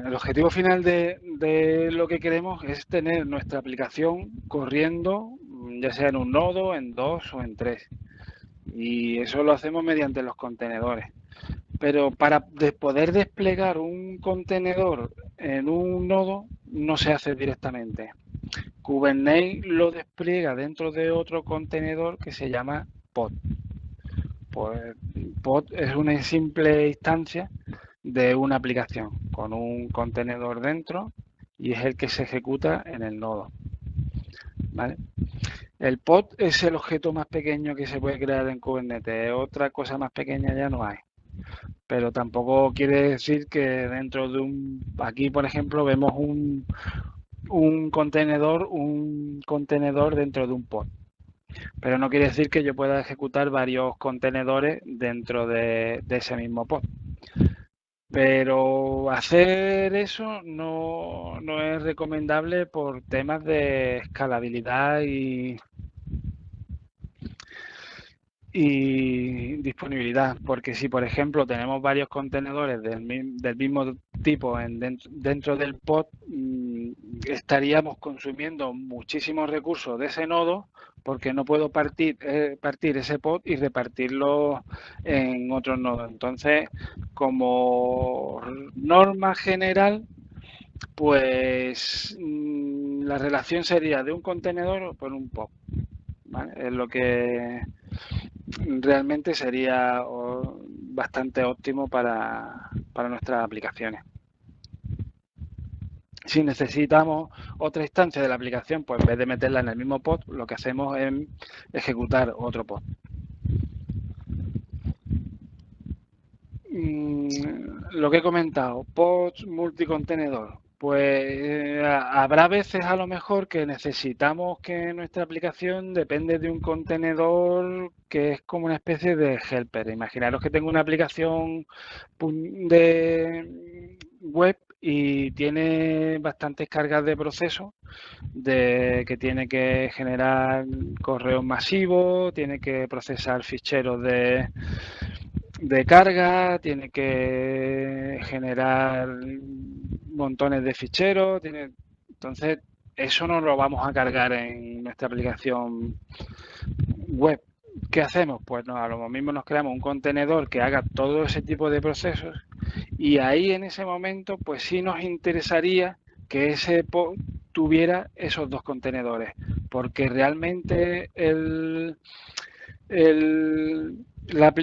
el objetivo final de lo que queremos es tener nuestra aplicación corriendo, ya sea en un nodo, en dos o en tres. Y eso lo hacemos mediante los contenedores. Pero para poder desplegar un contenedor en un nodo no se hace directamente. Kubernetes lo despliega dentro de otro contenedor que se llama pod. Pues pod es una simple instancia de una aplicación con un contenedor dentro y es el que se ejecuta en el nodo. ¿Vale? El pod es el objeto más pequeño que se puede crear en Kubernetes. Otra cosa más pequeña ya no hay. Pero tampoco quiere decir que dentro de aquí por ejemplo vemos un contenedor dentro de un pod. Pero no quiere decir que yo pueda ejecutar varios contenedores dentro de ese mismo pod. Pero hacer eso no es recomendable por temas de escalabilidad y disponibilidad, porque si por ejemplo tenemos varios contenedores del mismo tipo dentro del pod, estaríamos consumiendo muchísimos recursos de ese nodo porque no puedo partir ese pod y repartirlo en otros nodos. Entonces, como norma general, pues la relación sería de un contenedor por un pod. ¿Vale? Es lo que realmente sería bastante óptimo para nuestras aplicaciones. Si necesitamos otra instancia de la aplicación, pues en vez de meterla en el mismo pod, lo que hacemos es ejecutar otro pod. Lo que he comentado, pods multicontenedor. Pues habrá veces a lo mejor que necesitamos que nuestra aplicación depende de un contenedor que es como una especie de helper. Imaginaros que tengo una aplicación de web y tiene bastantes cargas de proceso de que tiene que generar correos masivos, tiene que procesar ficheros de carga, tiene que generar montones de ficheros, entonces eso no lo vamos a cargar en nuestra aplicación web. ¿Qué hacemos? Pues a lo mismo nos creamos un contenedor que haga todo ese tipo de procesos y ahí en ese momento pues sí nos interesaría que ese pod tuviera esos dos contenedores, porque realmente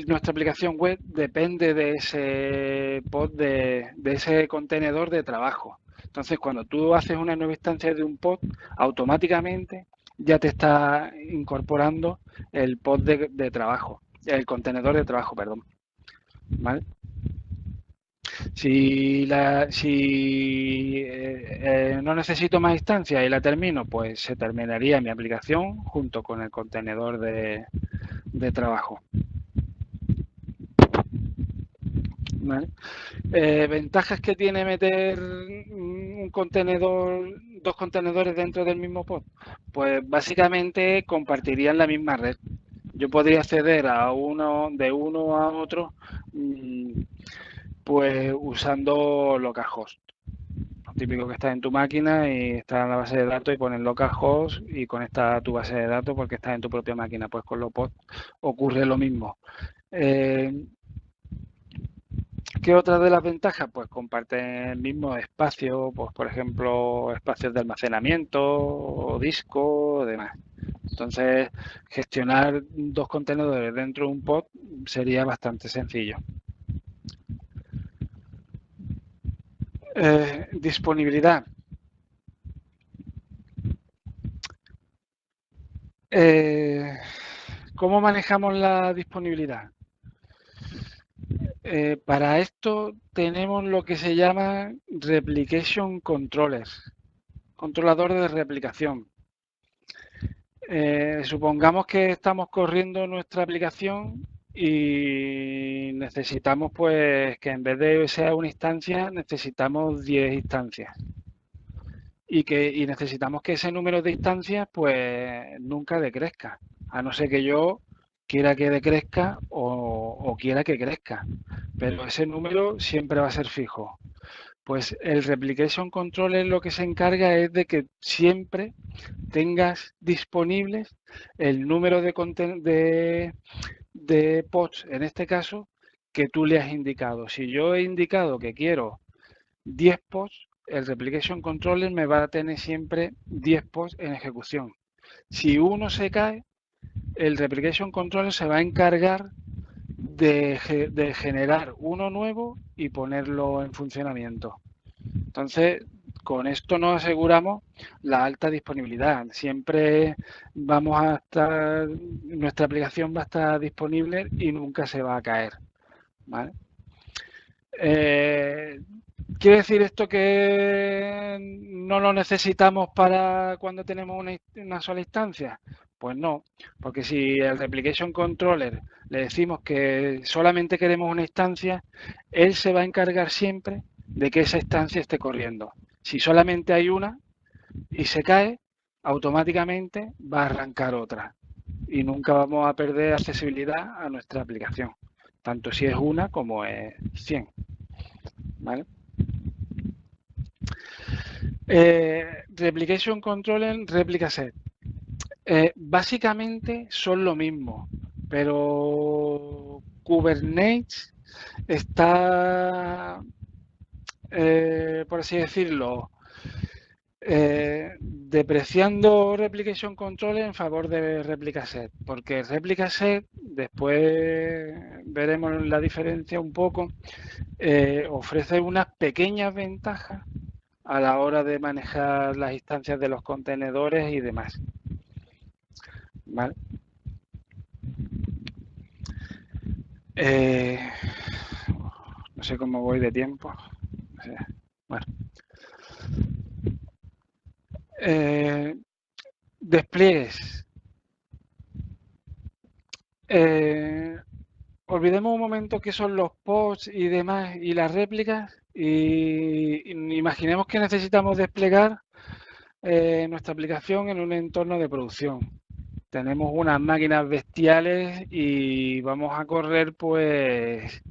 nuestra aplicación web depende de ese pod, de ese contenedor de trabajo. Entonces, cuando tú haces una nueva instancia de un pod, automáticamente ya te está incorporando el pod de trabajo, el contenedor de trabajo, perdón. ¿Vale? Si no necesito más instancias y la termino, pues se terminaría mi aplicación junto con el contenedor de trabajo. ¿Vale? Ventajas que tiene meter un contenedor, dos contenedores dentro del mismo pod. Pues básicamente compartirían la misma red. Yo podría acceder a de uno a otro, pues usando localhost. Lo típico que está en tu máquina y está en la base de datos y pones localhost y conecta a tu base de datos porque está en tu propia máquina. Pues con los pods ocurre lo mismo. ¿Qué otra de las ventajas? Pues comparten el mismo espacio, pues por ejemplo, espacios de almacenamiento, disco, demás. Entonces, gestionar dos contenedores dentro de un pod sería bastante sencillo. Disponibilidad. ¿Cómo manejamos la disponibilidad? Para esto tenemos lo que se llama Replication Controllers, controladores de replicación. Supongamos que estamos corriendo nuestra aplicación y necesitamos pues que en vez de sea una instancia, necesitamos 10 instancias. Y necesitamos que ese número de instancias pues nunca decrezca, a no ser que yo quiera que decrezca o quiera que crezca. Pero ese número siempre va a ser fijo. Pues el Replication Controller lo que se encarga es de que siempre tengas disponibles el número de pods, en este caso, que tú le has indicado. Si yo he indicado que quiero 10 pods, el Replication Controller me va a tener siempre 10 pods en ejecución. Si uno se cae, el Replication Controller se va a encargar de generar uno nuevo y ponerlo en funcionamiento. Entonces, con esto nos aseguramos la alta disponibilidad. Siempre vamos a estar, nuestra aplicación va a estar disponible y nunca se va a caer. ¿Vale? ¿Quiere decir esto que no lo necesitamos para cuando tenemos una sola instancia? Pues no, porque si el Replication Controller le decimos que solamente queremos una instancia, él se va a encargar siempre de que esa instancia esté corriendo. Si solamente hay una y se cae, automáticamente va a arrancar otra y nunca vamos a perder accesibilidad a nuestra aplicación, tanto si es una como es 100. ¿Vale? Replication Controller, Replica Set. Básicamente son lo mismo, pero Kubernetes está, por así decirlo, depreciando Replication Controller en favor de Replica Set, porque Replica Set, después veremos la diferencia un poco, ofrece unas pequeñas ventajas a la hora de manejar las instancias de los contenedores y demás. ¿Vale? No sé cómo voy de tiempo. Bueno. Despliegues. Olvidemos un momento qué son los pods y demás y las réplicas Y imaginemos que necesitamos desplegar nuestra aplicación en un entorno de producción. Tenemos unas máquinas bestiales y vamos a correr pues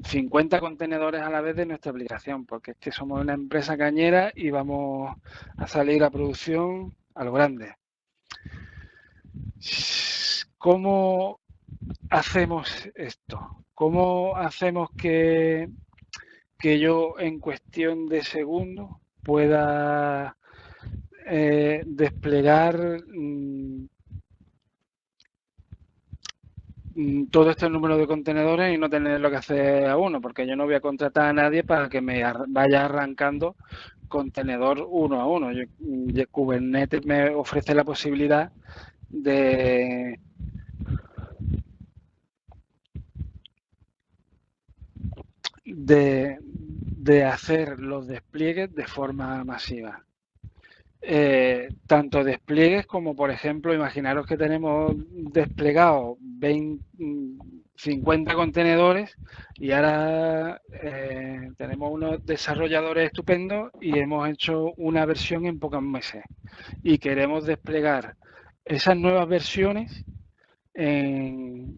50 contenedores a la vez de nuestra aplicación, porque es que somos una empresa cañera y vamos a salir a producción a lo grande. ¿Cómo hacemos esto? ¿Cómo hacemos que yo en cuestión de segundos pueda desplegar todo este número de contenedores y no tener lo que hacer a uno? Porque yo no voy a contratar a nadie para que me vaya arrancando contenedor uno a uno. Kubernetes me ofrece la posibilidad de hacer los despliegues de forma masiva. Tanto despliegues como, por ejemplo, imaginaros que tenemos desplegados 50 contenedores y ahora tenemos unos desarrolladores estupendos y hemos hecho una versión en pocos meses y queremos desplegar esas nuevas versiones en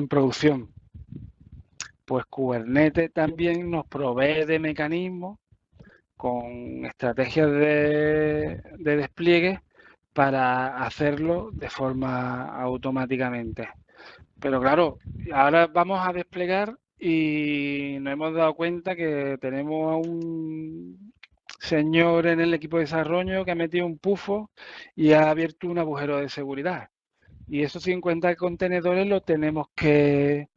producción. Pues Kubernetes también nos provee de mecanismos con estrategias de despliegue para hacerlo de forma automáticamente. Pero claro, ahora vamos a desplegar y nos hemos dado cuenta que tenemos a un señor en el equipo de desarrollo que ha metido un pufo y ha abierto un agujero de seguridad. Y esos 50 contenedores los tenemos que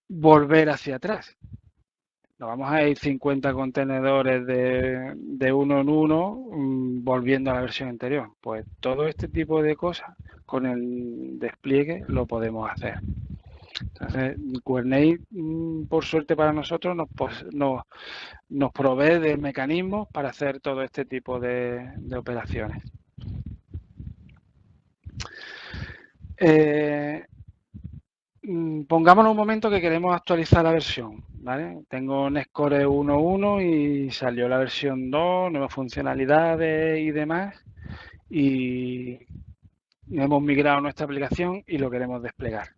volver hacia atrás. Nos vamos a ir 50 contenedores de uno en uno, volviendo a la versión anterior. Pues todo este tipo de cosas con el despliegue lo podemos hacer. Entonces, Kubernetes, por suerte para nosotros, nos provee de mecanismos para hacer todo este tipo de operaciones. Pongámonos un momento que queremos actualizar la versión, ¿vale? Tengo Nextcore 1.1 y salió la versión 2, nuevas funcionalidades y demás, y hemos migrado nuestra aplicación y lo queremos desplegar,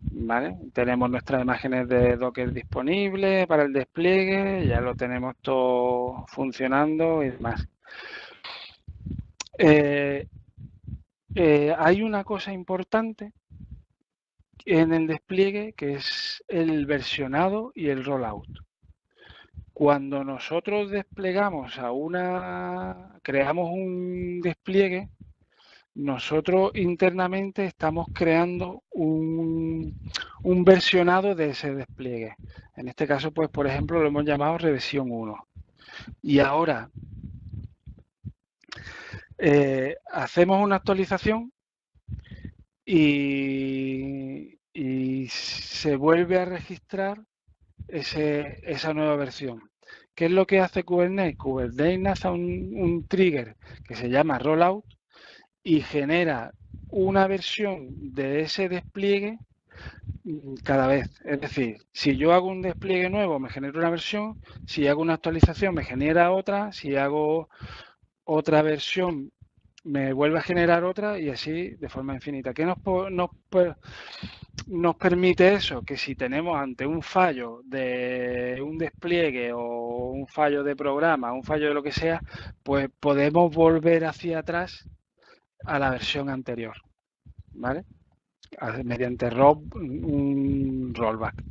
¿vale? Tenemos nuestras imágenes de Docker disponibles para el despliegue, ya lo tenemos todo funcionando y demás. Hay una cosa importante en el despliegue, que es el versionado y el rollout. Cuando nosotros desplegamos creamos un despliegue, nosotros internamente estamos creando un versionado de ese despliegue. En este caso, pues, por ejemplo, lo hemos llamado revisión 1. Y ahora hacemos una actualización y se vuelve a registrar esa nueva versión. ¿Qué es lo que hace Kubernetes? Kubernetes lanza un trigger que se llama rollout y genera una versión de ese despliegue cada vez. Es decir, si yo hago un despliegue nuevo me genera una versión, si hago una actualización me genera otra, si hago otra versión me vuelve a generar otra y así de forma infinita. ¿Qué nos permite eso? Que si tenemos ante un fallo de un despliegue o un fallo de programa, un fallo de lo que sea, pues podemos volver hacia atrás a la versión anterior, ¿vale? Mediante un rollback.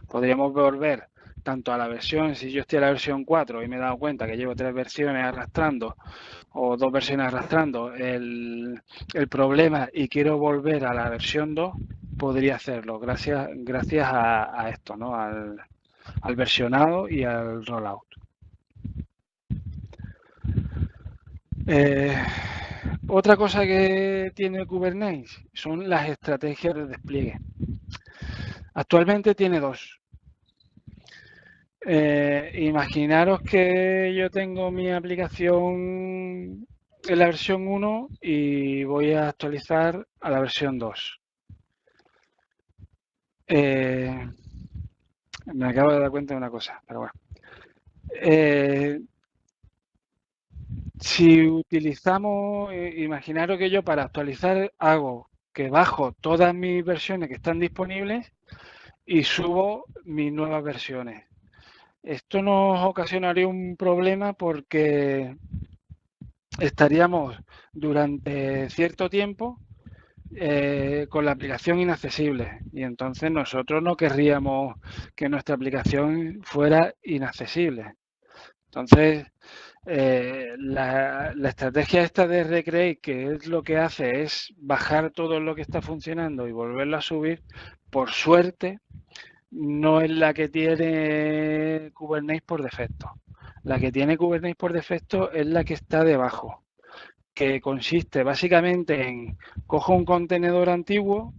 Podríamos volver tanto a la versión, si yo estoy a la versión 4 y me he dado cuenta que llevo 3 versiones arrastrando o 2 versiones arrastrando el problema y quiero volver a la versión 2, podría hacerlo gracias a esto, ¿no? Al versionado y al rollout. Otra cosa que tiene Kubernetes son las estrategias de despliegue. Actualmente tiene dos. Imaginaros que yo tengo mi aplicación en la versión 1 y voy a actualizar a la versión 2. Me acabo de dar cuenta de una cosa, pero bueno. Si utilizamos, imaginaros que yo para actualizar hago que bajo todas mis versiones que están disponibles y subo mis nuevas versiones. Esto nos ocasionaría un problema porque estaríamos durante cierto tiempo con la aplicación inaccesible y entonces nosotros no querríamos que nuestra aplicación fuera inaccesible. Entonces, la estrategia esta de Recreate, que es lo que hace es bajar todo lo que está funcionando y volverlo a subir, por suerte, no es la que tiene Kubernetes por defecto. La que tiene Kubernetes por defecto es la que está debajo, que consiste básicamente en cojo un contenedor antiguo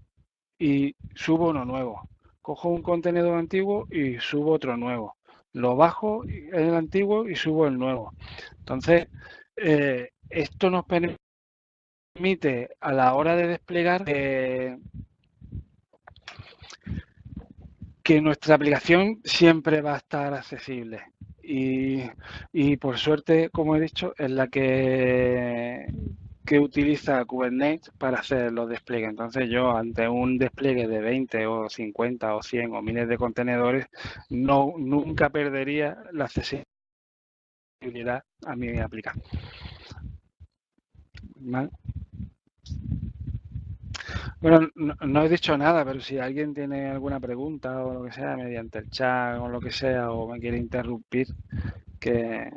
y subo uno nuevo. Cojo un contenedor antiguo y subo otro nuevo. Lo bajo en el antiguo y subo el nuevo. Entonces, esto nos permite a la hora de desplegar que nuestra aplicación siempre va a estar accesible. Y por suerte, como he dicho, es la que utiliza Kubernetes para hacer los despliegues. Entonces yo, ante un despliegue de 20 o 50 o 100 o miles de contenedores, nunca perdería la accesibilidad a mi aplicación. ¿Vale? Bueno, no he dicho nada, pero si alguien tiene alguna pregunta o lo que sea, mediante el chat o lo que sea, o me quiere interrumpir, que,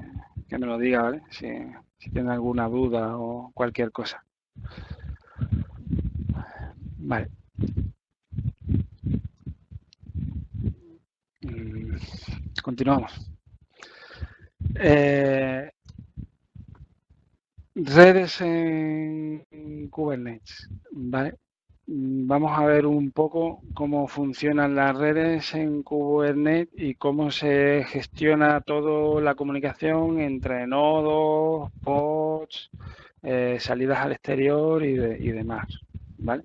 que me lo diga, ¿vale? Si tiene alguna duda o cualquier cosa. Vale. Continuamos. Redes en Kubernetes, ¿vale? Vamos a ver un poco cómo funcionan las redes en Kubernetes y cómo se gestiona toda la comunicación entre nodos, pods, salidas al exterior y demás, ¿vale?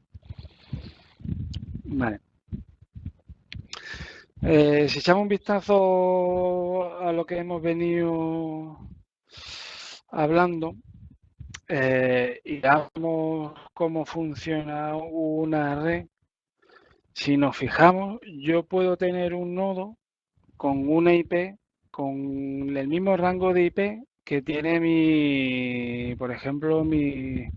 Vale. Si echamos un vistazo a lo que hemos venido hablando, y veamos cómo funciona una red, si nos fijamos, yo puedo tener un nodo con una IP, con el mismo rango de IP que tiene por ejemplo, mi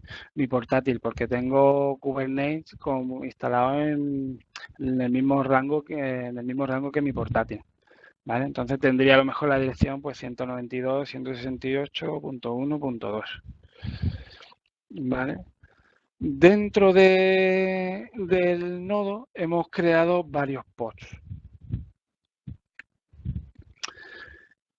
portátil, porque tengo Kubernetes instalado en el mismo rango que mi portátil. ¿Vale? Entonces tendría a lo mejor la dirección pues 192.168.1.2. ¿Vale? Dentro del nodo hemos creado varios pods.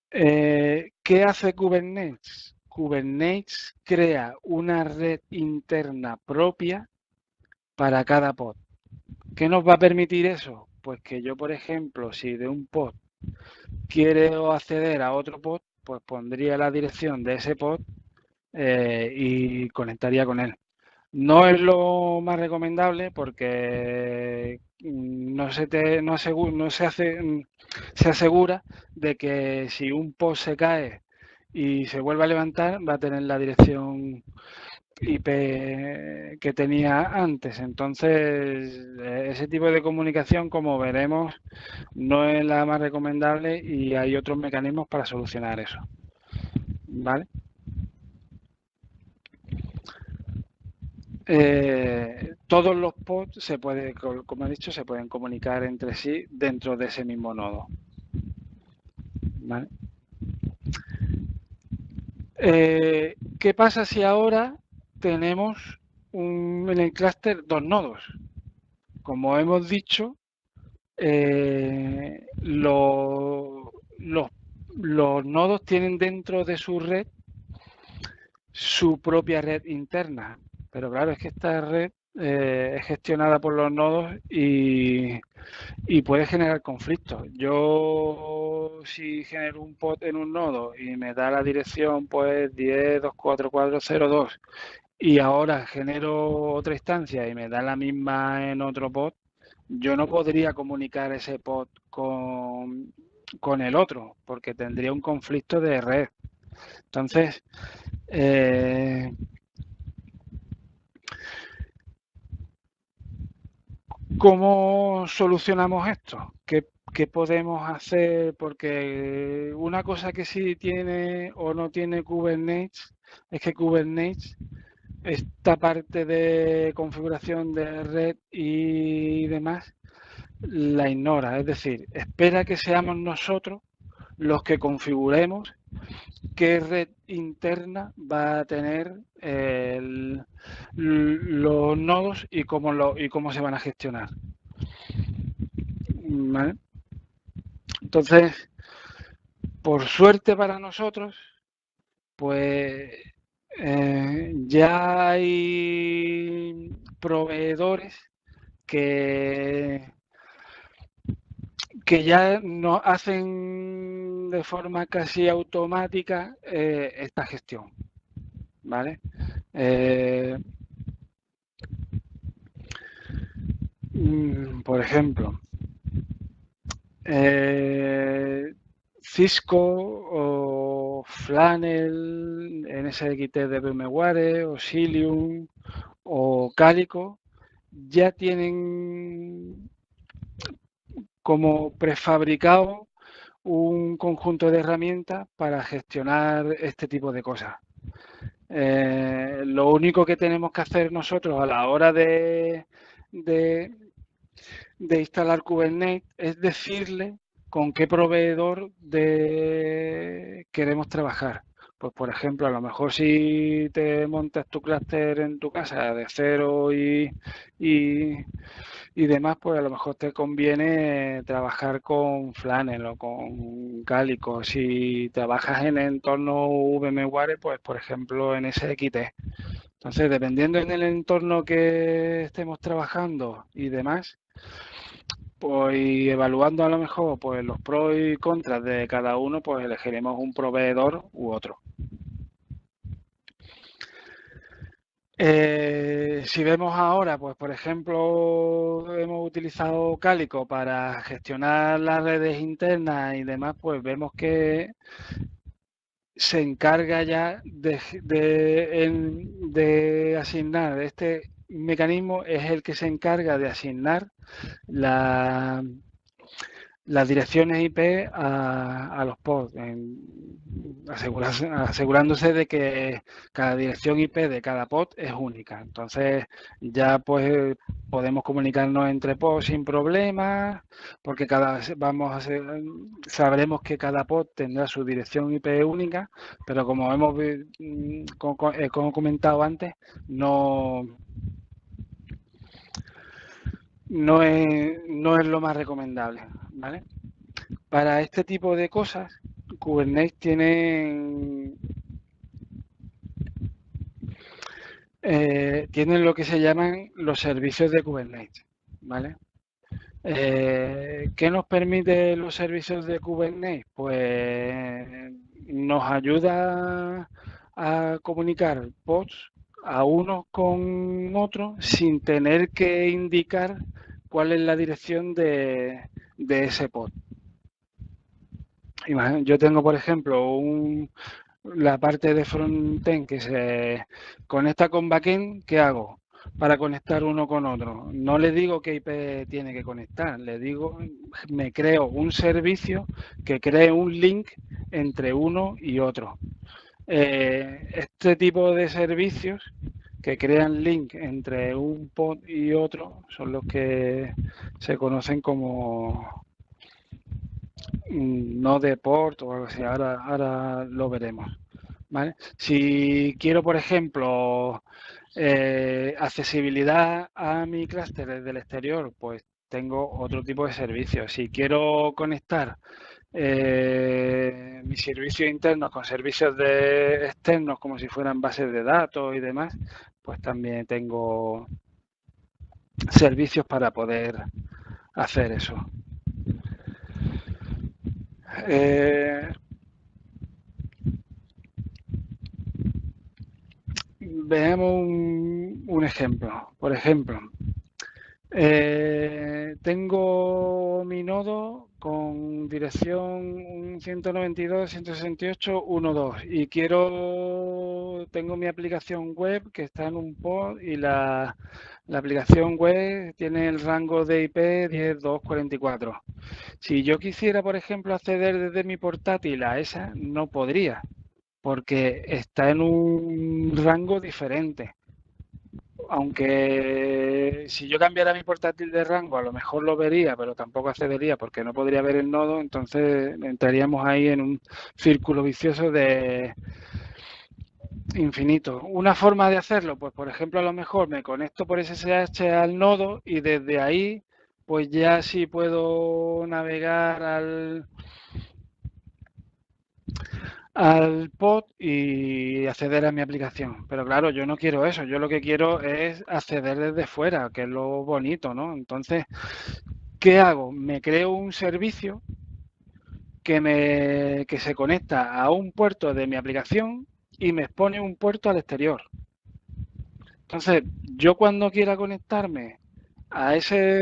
¿Qué hace Kubernetes? Kubernetes crea una red interna propia para cada pod. ¿Qué nos va a permitir eso? Pues que yo, por ejemplo, si de un pod quiero acceder a otro pod, pues pondría la dirección de ese pod y conectaría con él. No es lo más recomendable porque se asegura de que si un post se cae y se vuelve a levantar, va a tener la dirección IP que tenía antes. Entonces, ese tipo de comunicación, como veremos, no es la más recomendable y hay otros mecanismos para solucionar eso. ¿Vale? Todos los pods como he dicho, se pueden comunicar entre sí dentro de ese mismo nodo. ¿Vale? ¿Qué pasa si ahora tenemos en el clúster dos nodos? Como hemos dicho, los nodos tienen dentro de su red su propia red interna. Pero claro, es que esta red es gestionada por los nodos y puede generar conflictos. Yo si genero un pod en un nodo y me da la dirección pues 10.244.02 y ahora genero otra instancia y me da la misma en otro pod, yo no podría comunicar ese pod con el otro, porque tendría un conflicto de red. Entonces, ¿cómo solucionamos esto? ¿Qué podemos hacer? Porque una cosa que sí tiene o no tiene Kubernetes es que Kubernetes, esta parte de configuración de red y demás, la ignora. Es decir, espera que seamos nosotros los que configuremos qué red interna va a tener los nodos y cómo se van a gestionar. ¿Vale? Entonces, por suerte para nosotros, pues ya hay proveedores que, que ya nos hacen de forma casi automática esta gestión. ¿Vale? Por ejemplo, Cisco o Flannel, NSXT de VMware o Cilium o Calico ya tienen como prefabricado un conjunto de herramientas para gestionar este tipo de cosas. Lo único que tenemos que hacer nosotros a la hora de instalar Kubernetes es decirle con qué proveedor queremos trabajar. Pues, por ejemplo, a lo mejor si te montas tu clúster en tu casa de cero y demás, pues a lo mejor te conviene trabajar con Flannel o con Calico. Si trabajas en entorno VMware, pues por ejemplo en SXT. Entonces, dependiendo en el entorno que estemos trabajando y demás, pues evaluando a lo mejor pues los pros y contras de cada uno, pues elegiremos un proveedor u otro. Si vemos ahora, pues por ejemplo, hemos utilizado Calico para gestionar las redes internas y demás, pues vemos que se encarga ya de asignar, este mecanismo es el que se encarga de asignar las direcciones IP a los pods, asegurándose de que cada dirección IP de cada pod es única. Entonces ya pues podemos comunicarnos entre pods sin problemas, porque sabremos que cada pod tendrá su dirección IP única, pero como como he comentado antes, no es lo más recomendable, ¿vale? Para este tipo de cosas, Kubernetes tienen lo que se llaman los servicios de Kubernetes, ¿vale? ¿Qué nos permite los servicios de Kubernetes? Pues nos ayuda a comunicar pods a unos con otros sin tener que indicar cuál es la dirección de ese pod. Yo tengo, por ejemplo, la parte de frontend que se conecta con backend. ¿Qué hago para conectar uno con otro? No le digo qué IP tiene que conectar, le digo, me creo un servicio que cree un link entre uno y otro. Este tipo de servicios que crean link entre un pod y otro son los que se conocen como no de port o algo así, ahora lo veremos. ¿Vale? Si quiero, por ejemplo, accesibilidad a mi clúster desde el exterior, pues tengo otro tipo de servicios. Si quiero conectar mis servicios internos con servicios externos, como si fueran bases de datos y demás, pues también tengo servicios para poder hacer eso. Veamos un ejemplo. Por ejemplo, Tengo mi nodo con dirección 192.168.1.2 y tengo mi aplicación web que está en un pod y la aplicación web tiene el rango de IP 10.2.44. Si yo quisiera, por ejemplo, acceder desde mi portátil a esa, no podría, porque está en un rango diferente. Aunque si yo cambiara mi portátil de rango, a lo mejor lo vería, pero tampoco accedería porque no podría ver el nodo, entonces entraríamos ahí en un círculo vicioso de infinito. Una forma de hacerlo, pues por ejemplo, a lo mejor me conecto por SSH al nodo y desde ahí, pues ya sí puedo navegar al pod y acceder a mi aplicación. Pero claro, yo no quiero eso, yo lo que quiero es acceder desde fuera, que es lo bonito, ¿no? Entonces, ¿qué hago? Me creo un servicio que se conecta a un puerto de mi aplicación y me expone un puerto al exterior. Entonces, yo cuando quiera conectarme a esa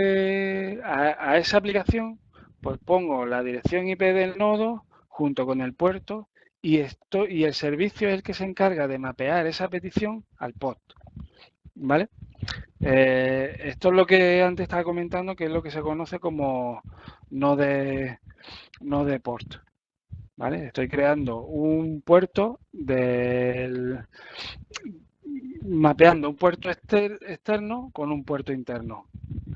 aplicación, pues pongo la dirección IP del nodo junto con el puerto y el servicio es el que se encarga de mapear esa petición al pod, ¿vale? Esto es lo que antes estaba comentando, que es lo que se conoce como node port, ¿vale? Estoy creando un puerto mapeando un puerto externo con un puerto interno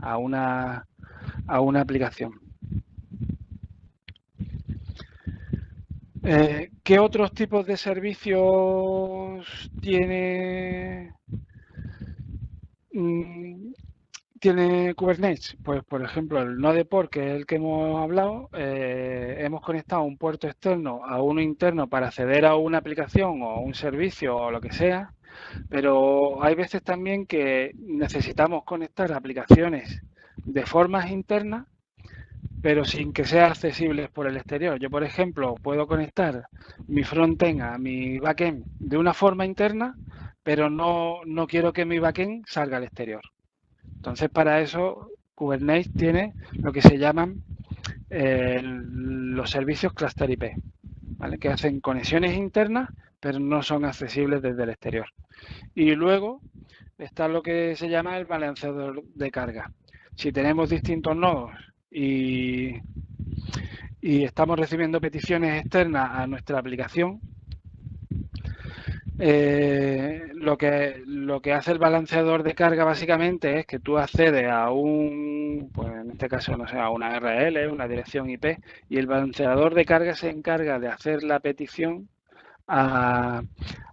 a una aplicación. ¿Qué otros tipos de servicios tiene Kubernetes? Pues, por ejemplo, el Node-Port, que es el que hemos hablado, hemos conectado un puerto externo a uno interno para acceder a una aplicación o a un servicio o lo que sea, pero hay veces también que necesitamos conectar aplicaciones de formas internas pero sin que sean accesibles por el exterior. Yo, por ejemplo, puedo conectar mi frontend a mi backend de una forma interna, pero no quiero que mi backend salga al exterior. Entonces, para eso, Kubernetes tiene lo que se llaman los servicios cluster IP, ¿vale? Que hacen conexiones internas, pero no son accesibles desde el exterior. Y luego está lo que se llama el balanceador de carga. Si tenemos distintos nodos y estamos recibiendo peticiones externas a nuestra aplicación, lo que hace el balanceador de carga básicamente es que tú accedes a pues en este caso, no sé, a una URL, una dirección IP, y el balanceador de carga se encarga de hacer la petición al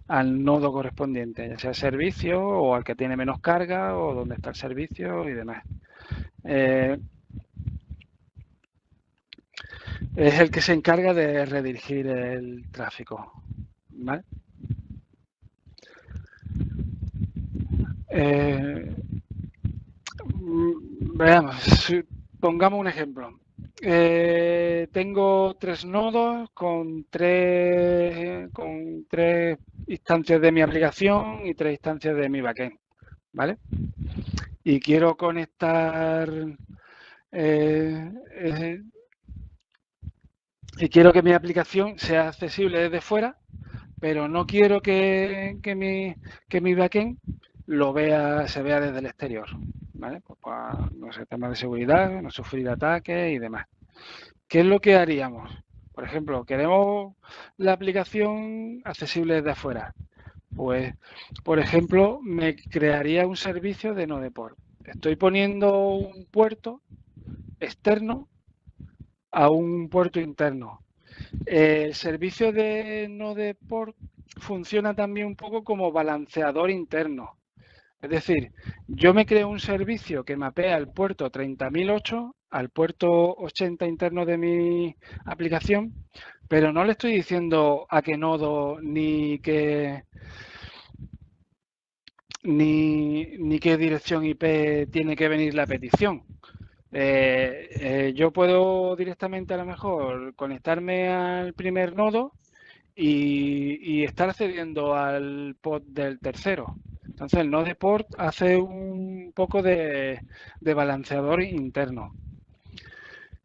nodo correspondiente, ya sea servicio o al que tiene menos carga o donde está el servicio y demás. Es el que se encarga de redirigir el tráfico, ¿vale? Veamos, pongamos un ejemplo. Tengo 3 nodos con tres instancias de mi aplicación y 3 instancias de mi backend, ¿vale? Y quiero conectar y quiero que mi aplicación sea accesible desde fuera, pero no quiero que mi backend se vea desde el exterior, ¿vale? Pues para, no sé, temas de seguridad, no sufrir ataques y demás. ¿Qué es lo que haríamos? Por ejemplo, queremos la aplicación accesible desde afuera. Pues, por ejemplo, me crearía un servicio de Node-Port. Estoy poniendo un puerto externo a un puerto interno. El servicio de Node-Port funciona también un poco como balanceador interno. Es decir, yo me creo un servicio que mapea el puerto 30.008 al puerto 80 interno de mi aplicación, pero no le estoy diciendo a qué nodo ni qué dirección IP tiene que venir la petición. Yo puedo directamente a lo mejor conectarme al primer nodo y estar accediendo al pod del tercero. Entonces el node port hace un poco de balanceador interno.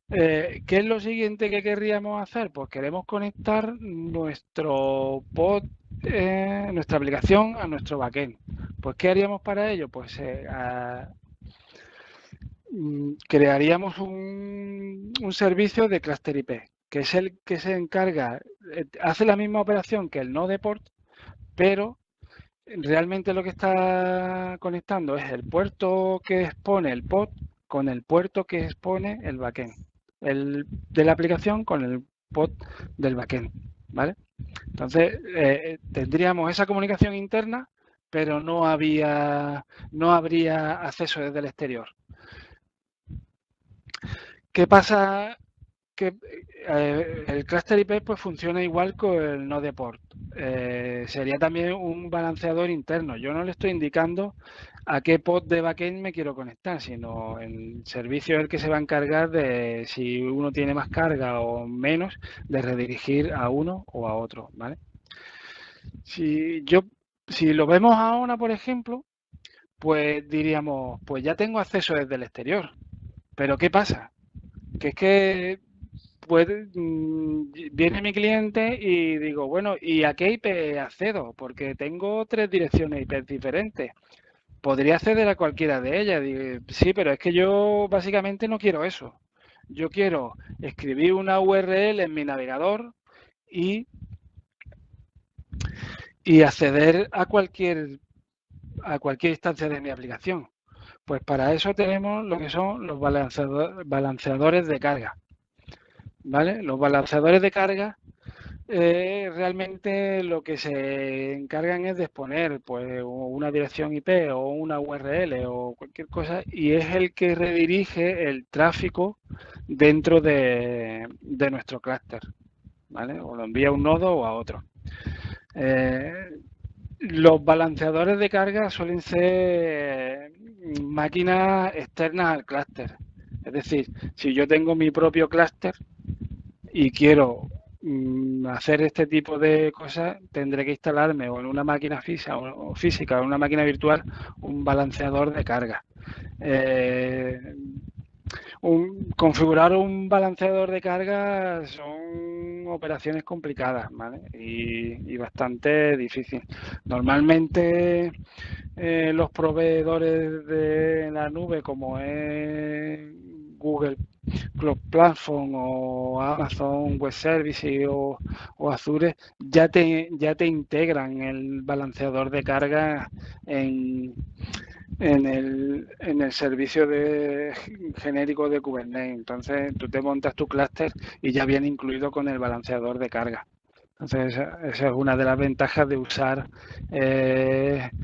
¿Qué es lo siguiente que querríamos hacer? Pues queremos conectar nuestro pod, nuestra aplicación a nuestro backend. Pues ¿qué haríamos para ello? Pues crearíamos un servicio de Cluster IP, que es el que se encarga, hace la misma operación que el Node Port, pero realmente lo que está conectando es el puerto que expone el pod con el puerto que expone el backend. El de la aplicación con el pod del backend, ¿vale? Entonces, tendríamos esa comunicación interna, pero no habría acceso desde el exterior. ¿Qué pasa? Que el cluster IP pues funciona igual con el Node Port. Sería también un balanceador interno. Yo no le estoy indicando a qué pod de backend me quiero conectar, sino el servicio es el que se va a encargar de, si uno tiene más carga o menos, de redirigir a uno o a otro, ¿vale? Si lo vemos ahora, por ejemplo, pues diríamos, pues ya tengo acceso desde el exterior. Pero ¿qué pasa? Que es que viene mi cliente y digo, bueno, ¿y a qué IP accedo? Porque tengo 3 direcciones IP diferentes. Podría acceder a cualquiera de ellas. Digo, sí, pero es que yo básicamente no quiero eso. Yo quiero escribir una URL en mi navegador y, acceder a cualquier instancia de mi aplicación. Pues para eso tenemos lo que son los balanceadores de carga. ¿Vale? Los balanceadores de carga realmente lo que se encargan es de exponer pues, una dirección IP o una URL o cualquier cosa y es el que redirige el tráfico dentro de nuestro clúster, ¿vale? O lo envía a un nodo o a otro. Los balanceadores de carga suelen ser máquinas externas al clúster. Es decir, si yo tengo mi propio clúster y quiero hacer este tipo de cosas, tendré que instalarme o en una máquina física o en una máquina virtual un balanceador de carga. Configurar un balanceador de carga son operaciones complicadas, ¿vale? Y bastante difícil. Normalmente los proveedores de la nube como es Google Cloud Platform o Amazon Web Services o Azure ya te integran el balanceador de carga en el servicio genérico de Kubernetes. Entonces tú te montas tu clúster y ya viene incluido con el balanceador de carga. Entonces esa es una de las ventajas de usar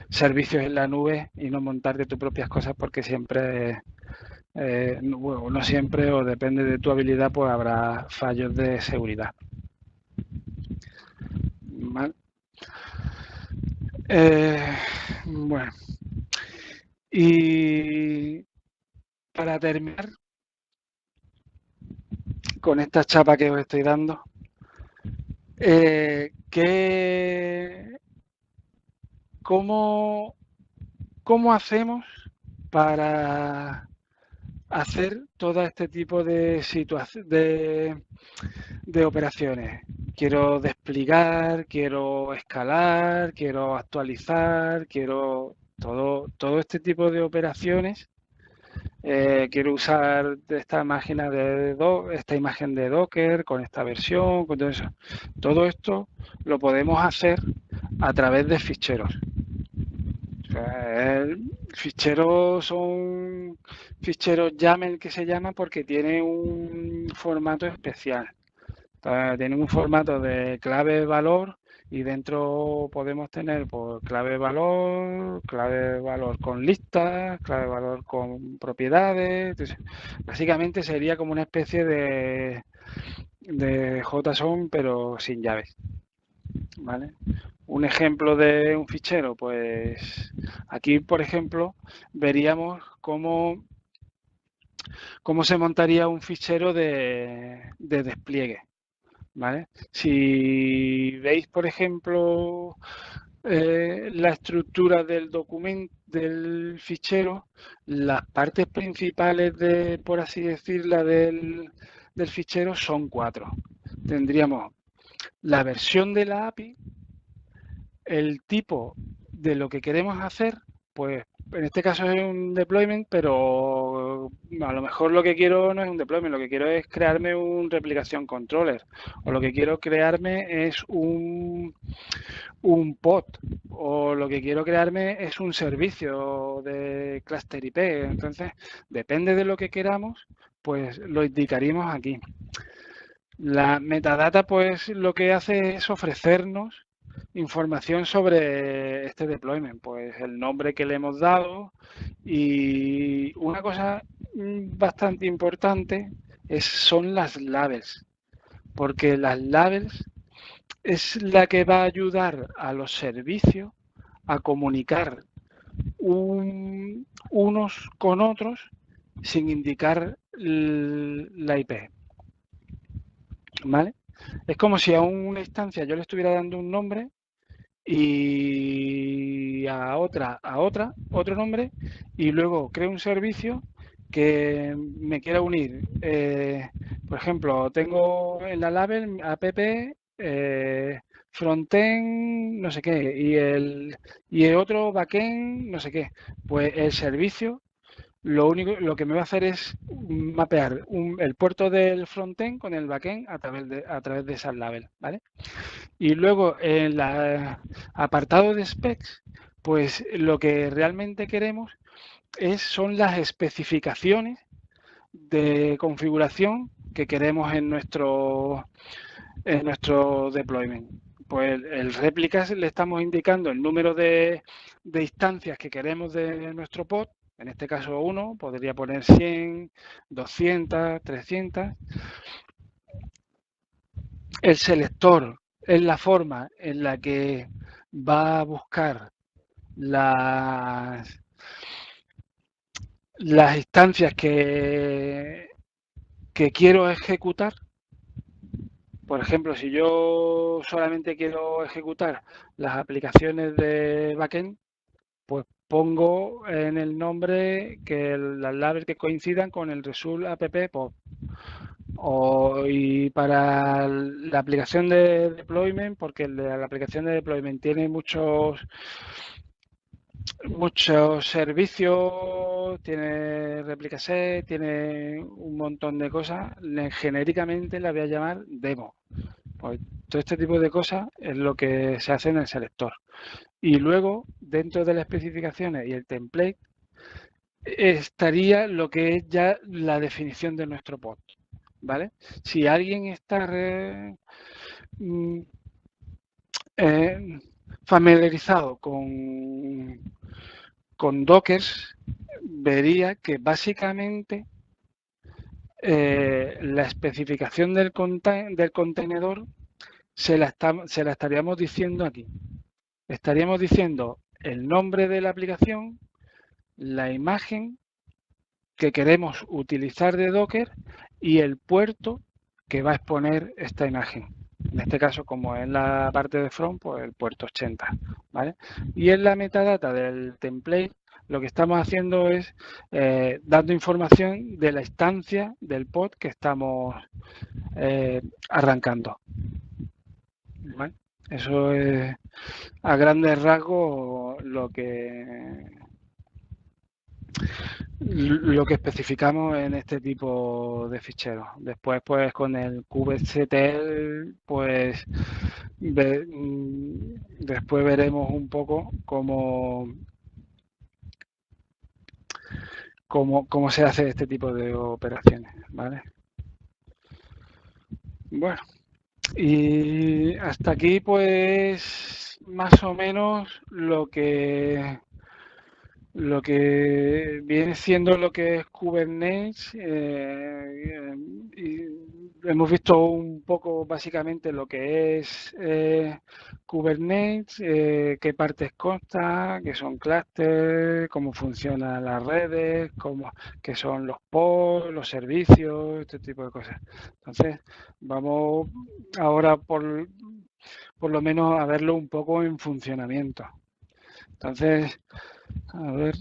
servicios en la nube y no montarte tus propias cosas porque siempre, bueno, no siempre o depende de tu habilidad, pues habrá fallos de seguridad. ¿Vale? Bueno. Y para terminar con esta chapa que os estoy dando, ¿cómo hacemos para hacer todo este tipo de de operaciones? Quiero desplegar, quiero escalar, quiero actualizar, quiero todo este tipo de operaciones. Quiero usar esta imagen de Docker con esta versión, con todo eso. Todo esto lo podemos hacer a través de ficheros. Ficheros son ficheros YAML que se llama porque tiene un formato especial. Tiene un formato de clave valor y dentro podemos tener pues, clave valor con listas, clave valor con propiedades. Entonces, básicamente sería como una especie de JSON pero sin llaves. ¿Vale? Un ejemplo de un fichero, pues aquí, por ejemplo, veríamos cómo se montaría un fichero de despliegue. ¿Vale? Si veis, por ejemplo, la estructura del documento, del fichero, las partes principales de, por así decirlo, del fichero son 4. Tendríamos la versión de la API, el tipo de lo que queremos hacer, pues en este caso es un deployment, pero a lo mejor lo que quiero no es un deployment, lo que quiero es crearme un replicación controller, o lo que quiero crearme es un pod, o lo que quiero crearme es un servicio de cluster IP. Entonces, depende de lo que queramos, pues lo indicaríamos aquí. La metadata, pues lo que hace es ofrecernos información sobre este deployment, pues el nombre que le hemos dado, y una cosa bastante importante son las labels, porque las labels es la que va a ayudar a los servicios a comunicar unos con otros sin indicar la IP. ¿Vale? Es como si a una instancia yo le estuviera dando un nombre y a otra otro nombre, y luego creo un servicio que me quiera unir. Por ejemplo, tengo en la label app frontend no sé qué y el otro backend no sé qué. Pues el servicio lo que me va a hacer es mapear el puerto del frontend con el backend a través de esas labels, ¿vale? Y luego en el apartado de specs, pues lo que realmente queremos son las especificaciones de configuración que queremos en nuestro deployment. Pues el réplicas le estamos indicando el número de instancias que queremos de nuestro pod, en este caso 1, podría poner 100, 200, 300. El selector es la forma en la que va a buscar las instancias que quiero ejecutar. Por ejemplo, si yo solamente quiero ejecutar las aplicaciones de backend, pues pongo en el nombre que las labels que coincidan con el result app pod. Y para la aplicación de deployment, porque la aplicación de deployment tiene muchos servicios, tiene réplica set, tiene un montón de cosas, genéricamente la voy a llamar demo. Pues todo este tipo de cosas es lo que se hace en el selector. Y luego, dentro de las especificaciones y el template, estaría lo que es ya la definición de nuestro pod, ¿vale? Si alguien está familiarizado con Docker, vería que básicamente la especificación del contenedor se la estaríamos diciendo aquí. Estaríamos diciendo el nombre de la aplicación, la imagen que queremos utilizar de Docker y el puerto que va a exponer esta imagen. En este caso, como es la parte de front, pues el puerto 80, ¿vale? Y en la metadata del template, lo que estamos haciendo es dando información de la instancia del pod que estamos arrancando, ¿vale? Eso es a grandes rasgos lo que especificamos en este tipo de ficheros. Después, pues con el kubectl, pues después veremos un poco cómo se hace este tipo de operaciones, ¿vale? Bueno, y hasta aquí, pues más o menos lo que viene siendo lo que es Kubernetes. Y hemos visto un poco básicamente lo que es Kubernetes, qué partes consta, qué son clústeres, cómo funcionan las redes, qué son los pods, los servicios, este tipo de cosas. Entonces, vamos ahora por lo menos a verlo un poco en funcionamiento. Entonces, a ver.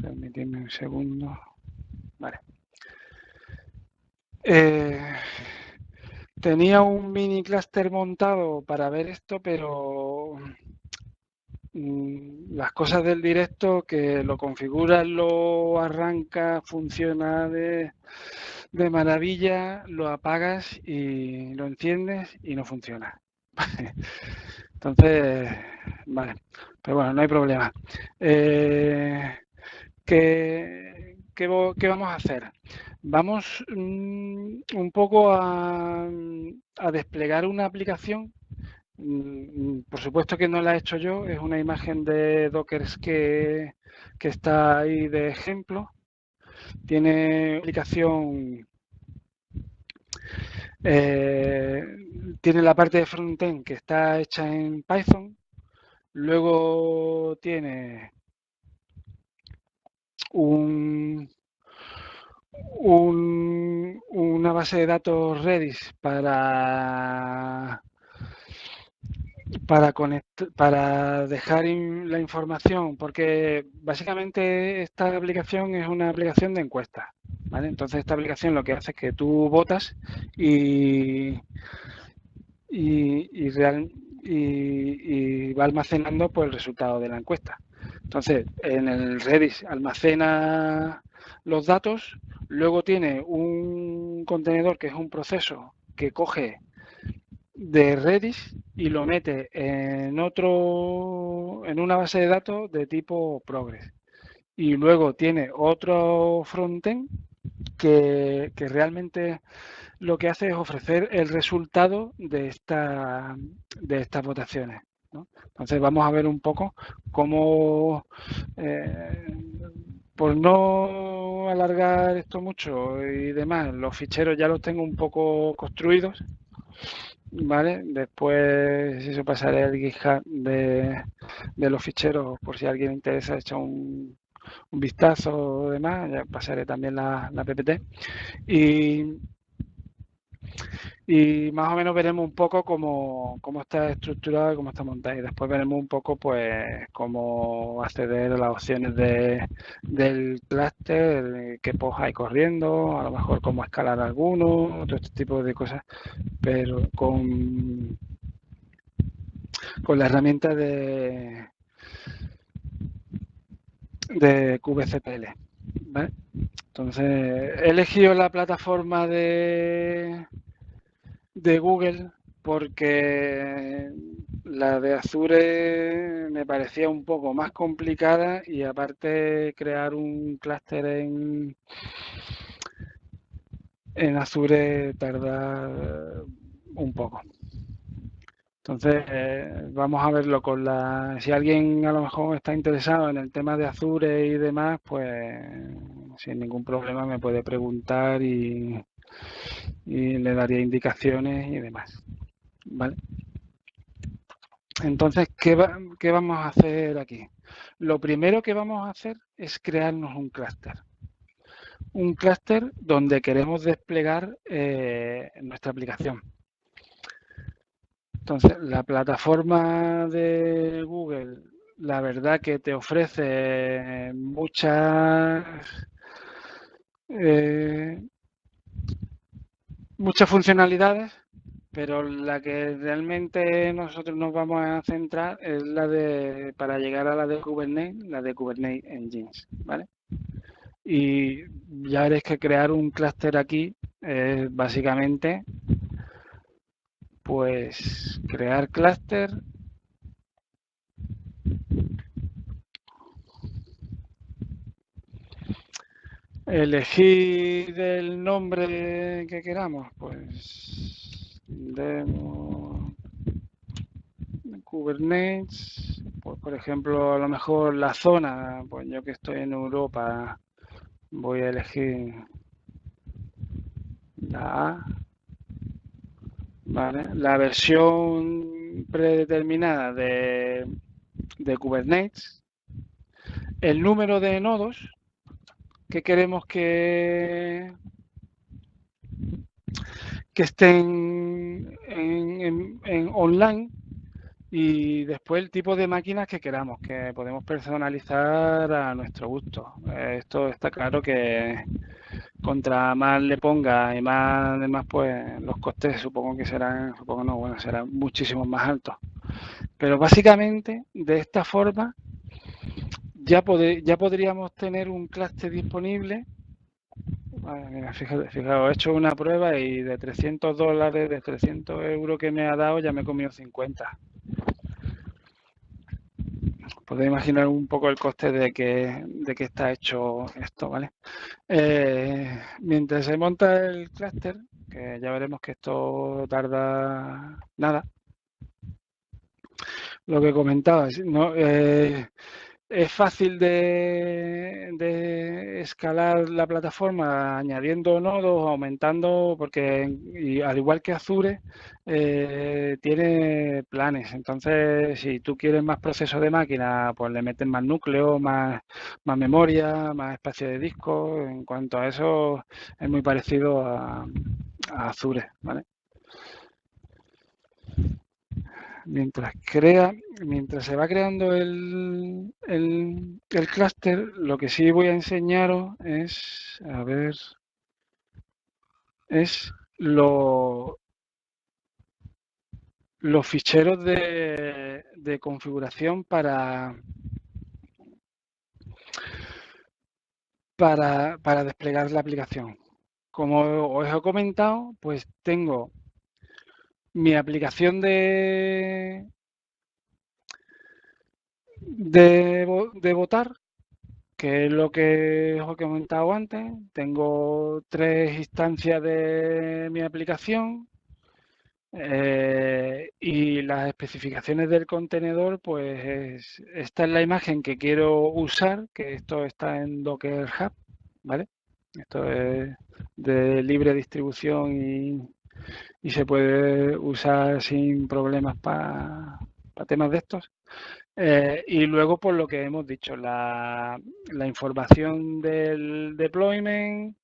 Permitidme un segundo. Vale. Tenía un mini clúster montado para ver esto, pero las cosas del directo, que lo configuras, lo arranca, funciona de maravilla, lo apagas y lo enciendes y no funciona. Entonces, vale, pero bueno, no hay problema. ¿Qué vamos a hacer? Vamos un poco a desplegar una aplicación. Por supuesto que no la he hecho yo, es una imagen de Docker que está ahí de ejemplo. Tiene aplicación, tiene la parte de frontend que está hecha en Python. Luego tiene una base de datos Redis para dejar la información, porque básicamente esta aplicación es una aplicación de encuestas, ¿vale? Entonces esta aplicación lo que hace es que tú votas y va almacenando pues, el resultado de la encuesta. Entonces, en el Redis almacena los datos, luego tiene un contenedor que es un proceso que coge de Redis y lo mete en una base de datos de tipo Progress. Y luego tiene otro frontend que realmente lo que hace es ofrecer el resultado de estas votaciones, ¿no? Entonces vamos a ver un poco cómo, por no alargar esto mucho y demás, los ficheros ya los tengo un poco construidos, ¿vale? Después eso pasaré al GitHub de los ficheros por si a alguien le interesa echar un vistazo o demás, ya pasaré también la PPT. Y más o menos veremos un poco cómo está estructurado y cómo está montado. Y después veremos un poco pues cómo acceder a las opciones del clúster, qué pods hay corriendo, a lo mejor cómo escalar alguno, todo este tipo de cosas, pero con la herramienta de kubectl, ¿vale? Entonces, he elegido la plataforma de Google porque la de Azure me parecía un poco más complicada y aparte crear un clúster en Azure tarda un poco. Entonces, vamos a verlo si alguien a lo mejor está interesado en el tema de Azure y demás, pues sin ningún problema me puede preguntar y le daría indicaciones y demás. ¿Vale? Entonces, ¿qué vamos a hacer aquí? Lo primero que vamos a hacer es crearnos un clúster. Un clúster donde queremos desplegar nuestra aplicación. Entonces, la plataforma de Google, la verdad que te ofrece muchas funcionalidades, pero la que realmente nosotros nos vamos a centrar es para llegar a la de Kubernetes Engines, ¿vale? Y ya veréis que crear un clúster aquí es básicamente, pues, crear clúster, elegir el nombre que queramos, pues, demo Kubernetes, pues, por ejemplo, a lo mejor la zona, pues yo que estoy en Europa, voy a elegir la A, ¿vale? La versión predeterminada de Kubernetes, el número de nodos que queremos que estén en online, y después el tipo de máquinas que queramos, que podemos personalizar a nuestro gusto. Esto está claro que contra más le ponga y más además, pues los costes supongo que serán, supongo no, bueno, serán muchísimo más altos. Pero básicamente de esta forma ya podríamos tener un clúster disponible. Mira, fijaos, he hecho una prueba y de $300, de 300 euros que me ha dado, ya me he comido 50. Podéis imaginar un poco el coste de que está hecho esto, ¿vale? Mientras se monta el clúster, que ya veremos que esto tarda nada, lo que comentaba, ¿no? Es fácil de escalar la plataforma añadiendo nodos, aumentando, porque y al igual que Azure, tiene planes. Entonces, si tú quieres más proceso de máquina, pues le metes más núcleo, más memoria, más espacio de disco. En cuanto a eso, es muy parecido a Azure, ¿vale? Mientras se va creando el clúster, lo que sí voy a enseñaros es, a ver, es los ficheros de configuración para desplegar la aplicación. Como os he comentado, pues tengo mi aplicación de votar, que es lo que os he comentado antes. Tengo 3 instancias de mi aplicación, y las especificaciones del contenedor, pues esta es la imagen que quiero usar, que esto está en Docker Hub, ¿vale? Esto es de libre distribución y se puede usar sin problemas para temas de estos. Y luego, por lo que hemos dicho, la información del deployment,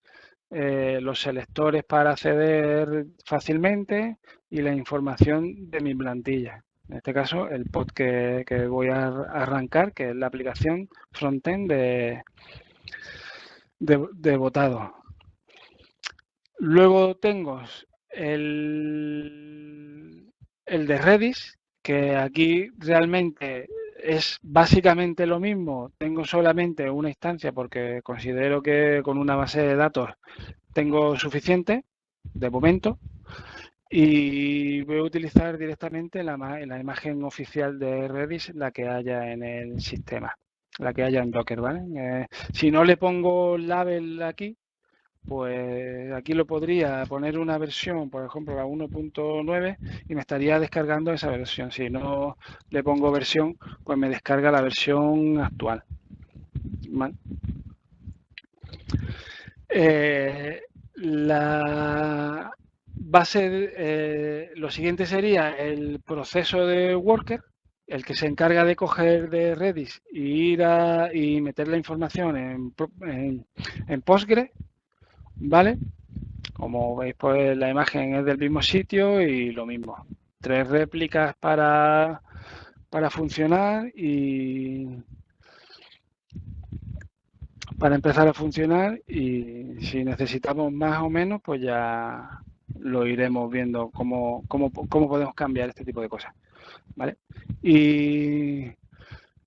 los selectores para acceder fácilmente y la información de mi plantilla. En este caso, el pod que voy a arrancar, que es la aplicación frontend de votado. Luego tengo el de Redis, que aquí realmente es básicamente lo mismo. Tengo solamente una instancia porque considero que con una base de datos tengo suficiente de momento, y voy a utilizar directamente la imagen oficial de Redis, la que haya en el sistema, la que haya en Docker, ¿vale? Si no le pongo label aquí, pues aquí lo podría poner una versión, por ejemplo la 1.9, y me estaría descargando esa versión. Si no le pongo versión, pues me descarga la versión actual, ¿vale? La base, lo siguiente sería el proceso de worker, el que se encarga de coger de Redis y meter la información en Postgre, ¿vale? Como veis, pues la imagen es del mismo sitio y lo mismo. 3 réplicas para funcionar y para empezar a funcionar, y si necesitamos más o menos, pues ya lo iremos viendo cómo podemos cambiar este tipo de cosas, ¿vale? Y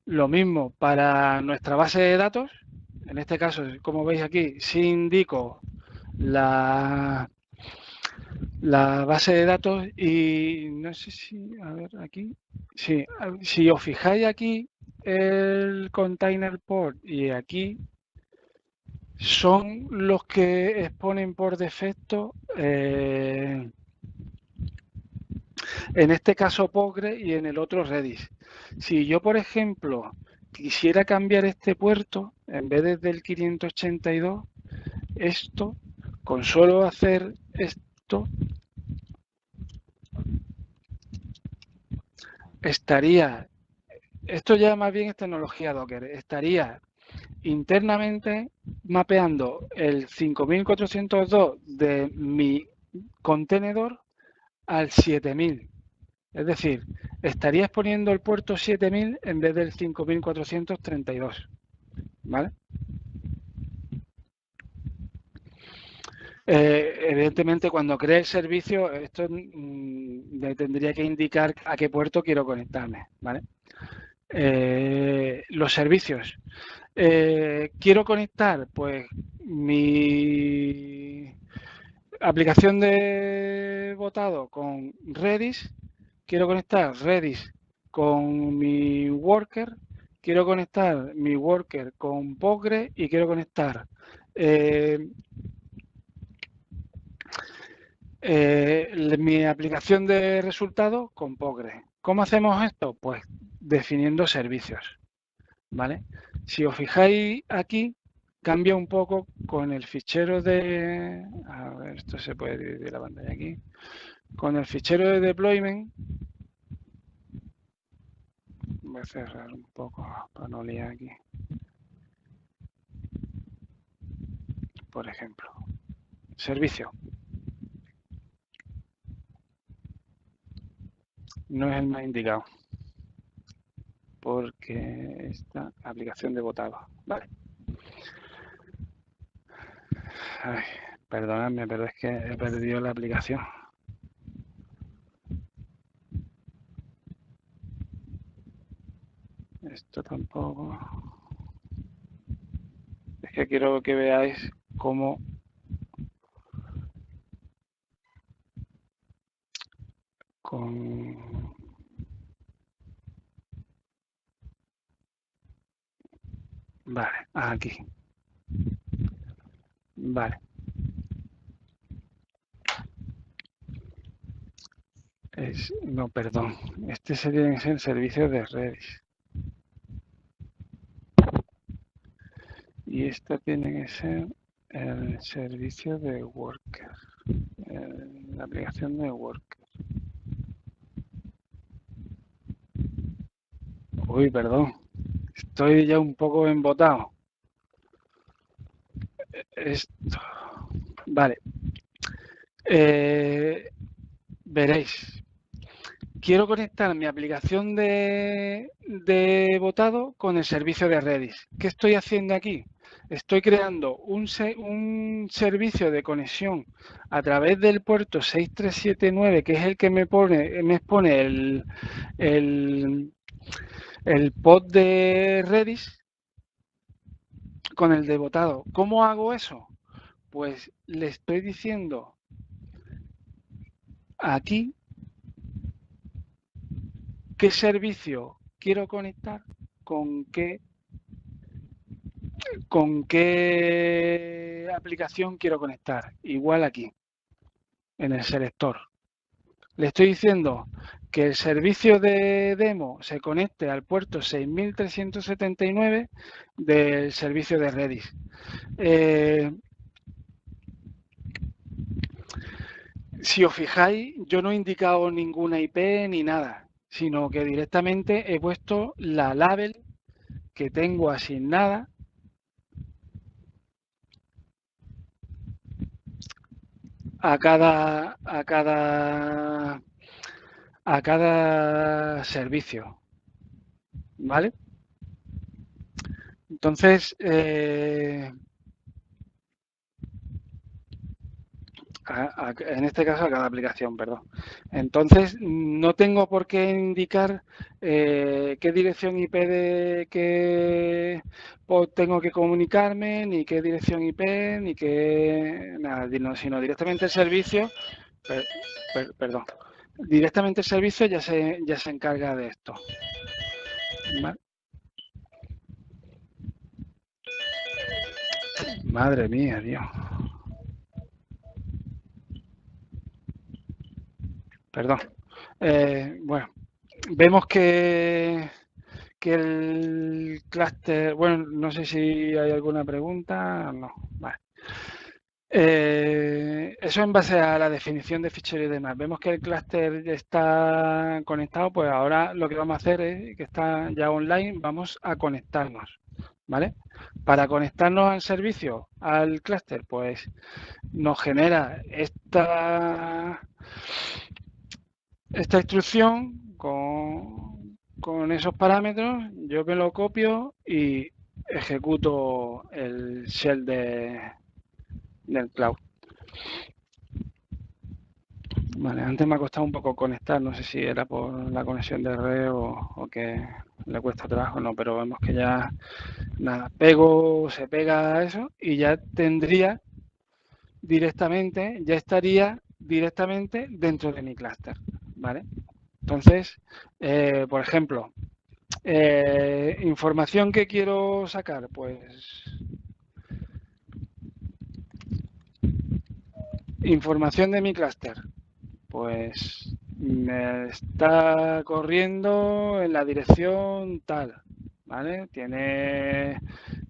lo mismo para nuestra base de datos. En este caso, como veis aquí, sí indico la base de datos, y no sé si, a ver, aquí, sí, si os fijáis aquí, el container port y aquí son los que exponen por defecto, en este caso Postgre y en el otro Redis. Si yo, por ejemplo, quisiera cambiar este puerto, en vez de del 582, esto, con solo hacer esto, estaría, esto ya más bien es tecnología Docker, estaría internamente mapeando el 5402 de mi contenedor al 7000. Es decir, estaría exponiendo el puerto 7000 en vez del 5432. ¿Vale? Evidentemente, cuando cree el servicio, esto le tendría que indicar a qué puerto quiero conectarme. ¿Vale? Los servicios. Quiero conectar, pues, mi aplicación de botado con Redis. Quiero conectar Redis con mi worker. Quiero conectar mi worker con Postgre y quiero conectar mi aplicación de resultados con Postgre. ¿Cómo hacemos esto? Pues definiendo servicios, ¿vale? Si os fijáis aquí, cambia un poco con el fichero de... A ver, esto se puede dividir la pantalla aquí. Con el fichero de deployment, voy a cerrar un poco para no liar aquí. Por ejemplo, servicio. No es el más indicado, porque esta aplicación de botado. Vale. Ay, perdonadme, pero es que he perdido la aplicación. Esto tampoco. Es que quiero que veáis cómo con... Vale, aquí. Vale. No, perdón. Este sería el servicio de Redis. Y esta tiene que ser el servicio de Worker. La aplicación de Worker. Uy, perdón. Estoy ya un poco embotado. Esto. Vale. Veréis. Quiero conectar mi aplicación de botado con el servicio de Redis. ¿Qué estoy haciendo aquí? Estoy creando un servicio de conexión a través del puerto 6379, que es el que me expone el pod de Redis con el de botado. ¿Cómo hago eso? Pues le estoy diciendo aquí qué servicio quiero conectar con qué aplicación quiero conectar. Igual aquí, en el selector. Le estoy diciendo que el servicio de demo se conecte al puerto 6379 del servicio de Redis. Si os fijáis, yo no he indicado ninguna IP ni nada, sino que directamente he puesto la label que tengo asignada a cada servicio, ¿vale? Entonces, en este caso a cada aplicación, perdón. Entonces, no tengo por qué indicar qué dirección IP de qué tengo que comunicarme, ni qué dirección IP, ni qué nada, sino directamente el servicio, perdón, directamente el servicio ya se encarga de esto. ¿Vale? Madre mía, Dios. Perdón. Bueno, vemos que el clúster, bueno, no sé si hay alguna pregunta, no, vale. Eso en base a la definición de fichero y demás. Vemos que el clúster está conectado, pues ahora lo que vamos a hacer es que está ya online, vamos a conectarnos, ¿vale? Para conectarnos al servicio, al clúster, pues nos genera esta instrucción con esos parámetros, yo me lo copio y ejecuto el shell del cloud. Vale, antes me ha costado un poco conectar, no sé si era por la conexión de red o que le cuesta trabajo, no, pero vemos que ya nada, se pega a eso y ya tendría directamente, ya estaría directamente dentro de mi clúster, ¿vale? Entonces, por ejemplo, información que quiero sacar, pues información de mi clúster, pues me está corriendo en la dirección tal, ¿vale? Tiene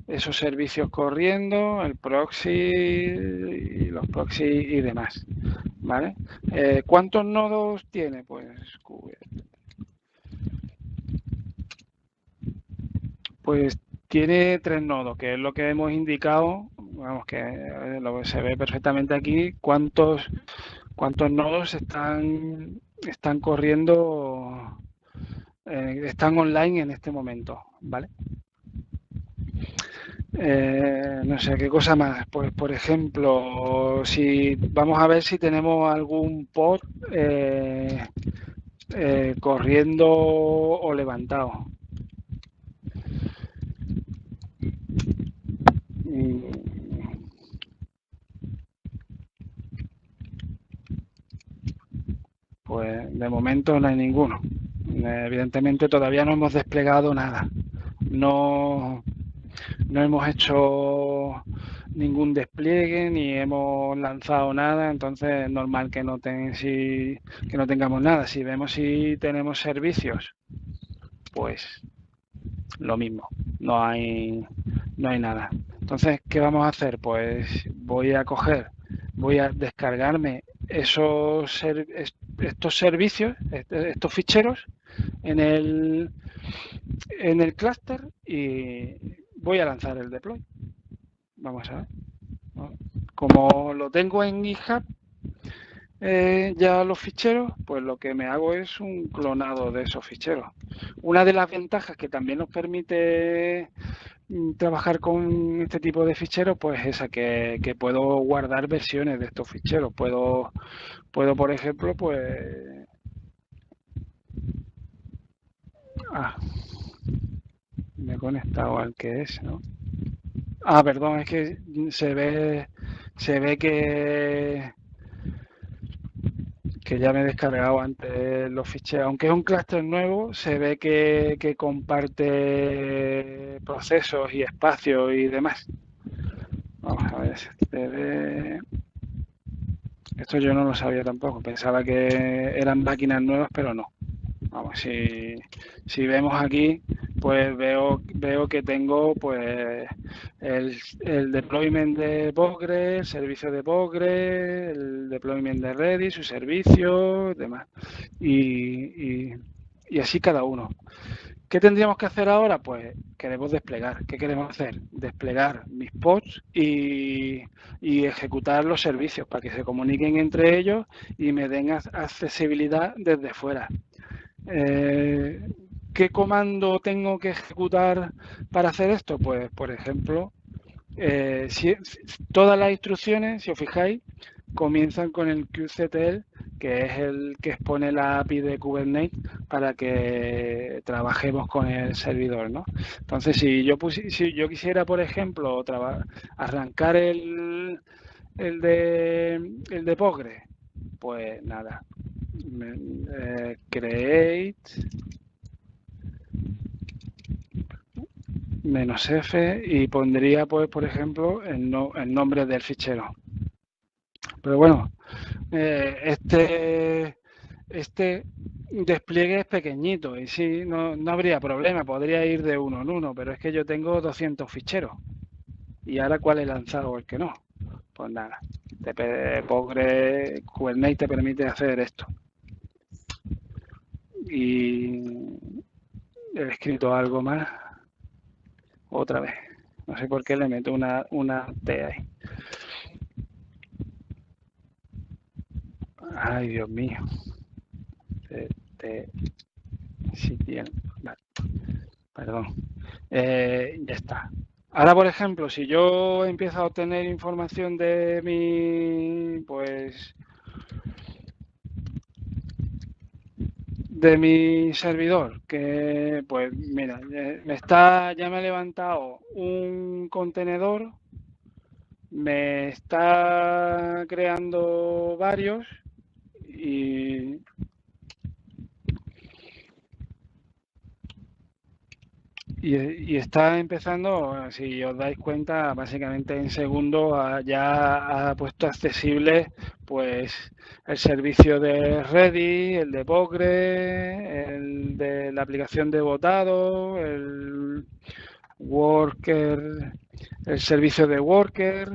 esos servicios corriendo, el proxy y los proxy y demás, ¿vale? ¿Cuántos nodos tiene? Pues tiene 3 nodos, que es lo que hemos indicado, vamos, que lo que se ve perfectamente aquí, cuántos nodos están corriendo, están online en este momento, ¿vale? No sé, ¿qué cosa más? Pues, por ejemplo, si vamos a ver si tenemos algún pod corriendo o levantado. Pues de momento no hay ninguno. Evidentemente todavía no hemos desplegado nada. No, no hemos hecho ningún despliegue ni hemos lanzado nada, entonces es normal que que no tengamos nada. Si vemos si tenemos servicios, pues lo mismo, no hay nada. Entonces, ¿qué vamos a hacer? Pues voy a descargarme estos servicios, estos ficheros en el clúster y voy a lanzar el deploy. Vamos a ver. Como lo tengo en GitHub, ya los ficheros, pues lo que me hago es un clonado de esos ficheros. Una de las ventajas que también nos permite trabajar con este tipo de ficheros, pues esa, que puedo guardar versiones de estos ficheros. Puedo por ejemplo, pues... me he conectado al que es, ¿no? Perdón, es que se ve que ya me he descargado antes los ficheros. Aunque es un clúster nuevo, se ve que comparte procesos y espacios y demás. Vamos a ver, esto yo no lo sabía tampoco. Pensaba que eran máquinas nuevas, pero no. Vamos, si vemos aquí, pues veo que tengo pues el deployment de Postgres, el servicio de Postgres, el deployment de Redis, su servicio, demás. Y así cada uno. ¿Qué tendríamos que hacer ahora? Pues queremos desplegar. ¿Qué queremos hacer? Desplegar mis pods y ejecutar los servicios para que se comuniquen entre ellos y me den accesibilidad desde fuera. ¿Qué comando tengo que ejecutar para hacer esto? Pues, por ejemplo, todas las instrucciones, si os fijáis, comienzan con el kubectl, que es el que expone la API de Kubernetes para que trabajemos con el servidor, ¿no? Entonces, si yo quisiera, por ejemplo, arrancar el de Postgres, pues nada, create -f y pondría, pues, por ejemplo, el nombre del fichero. Pero bueno, este despliegue es pequeñito y sí, no habría problema, podría ir de uno en uno, pero es que yo tengo 200 ficheros. ¿Y ahora cuál he lanzado o el que no? Pues nada, Postgres Kubernetes te permite hacer esto. Y he escrito algo más. Otra vez. No sé por qué le meto una T ahí. Ay, Dios mío. Sí, bien. Vale. Perdón. Ya está. Ahora, por ejemplo, si yo empiezo a obtener información de mi servidor, que pues mira, ya me ha levantado un contenedor, me está creando varios y está empezando, si os dais cuenta, básicamente en segundos ya ha puesto accesible pues el servicio de Redis, el de Postgres, el de la aplicación de votado, el Worker, el servicio de Worker.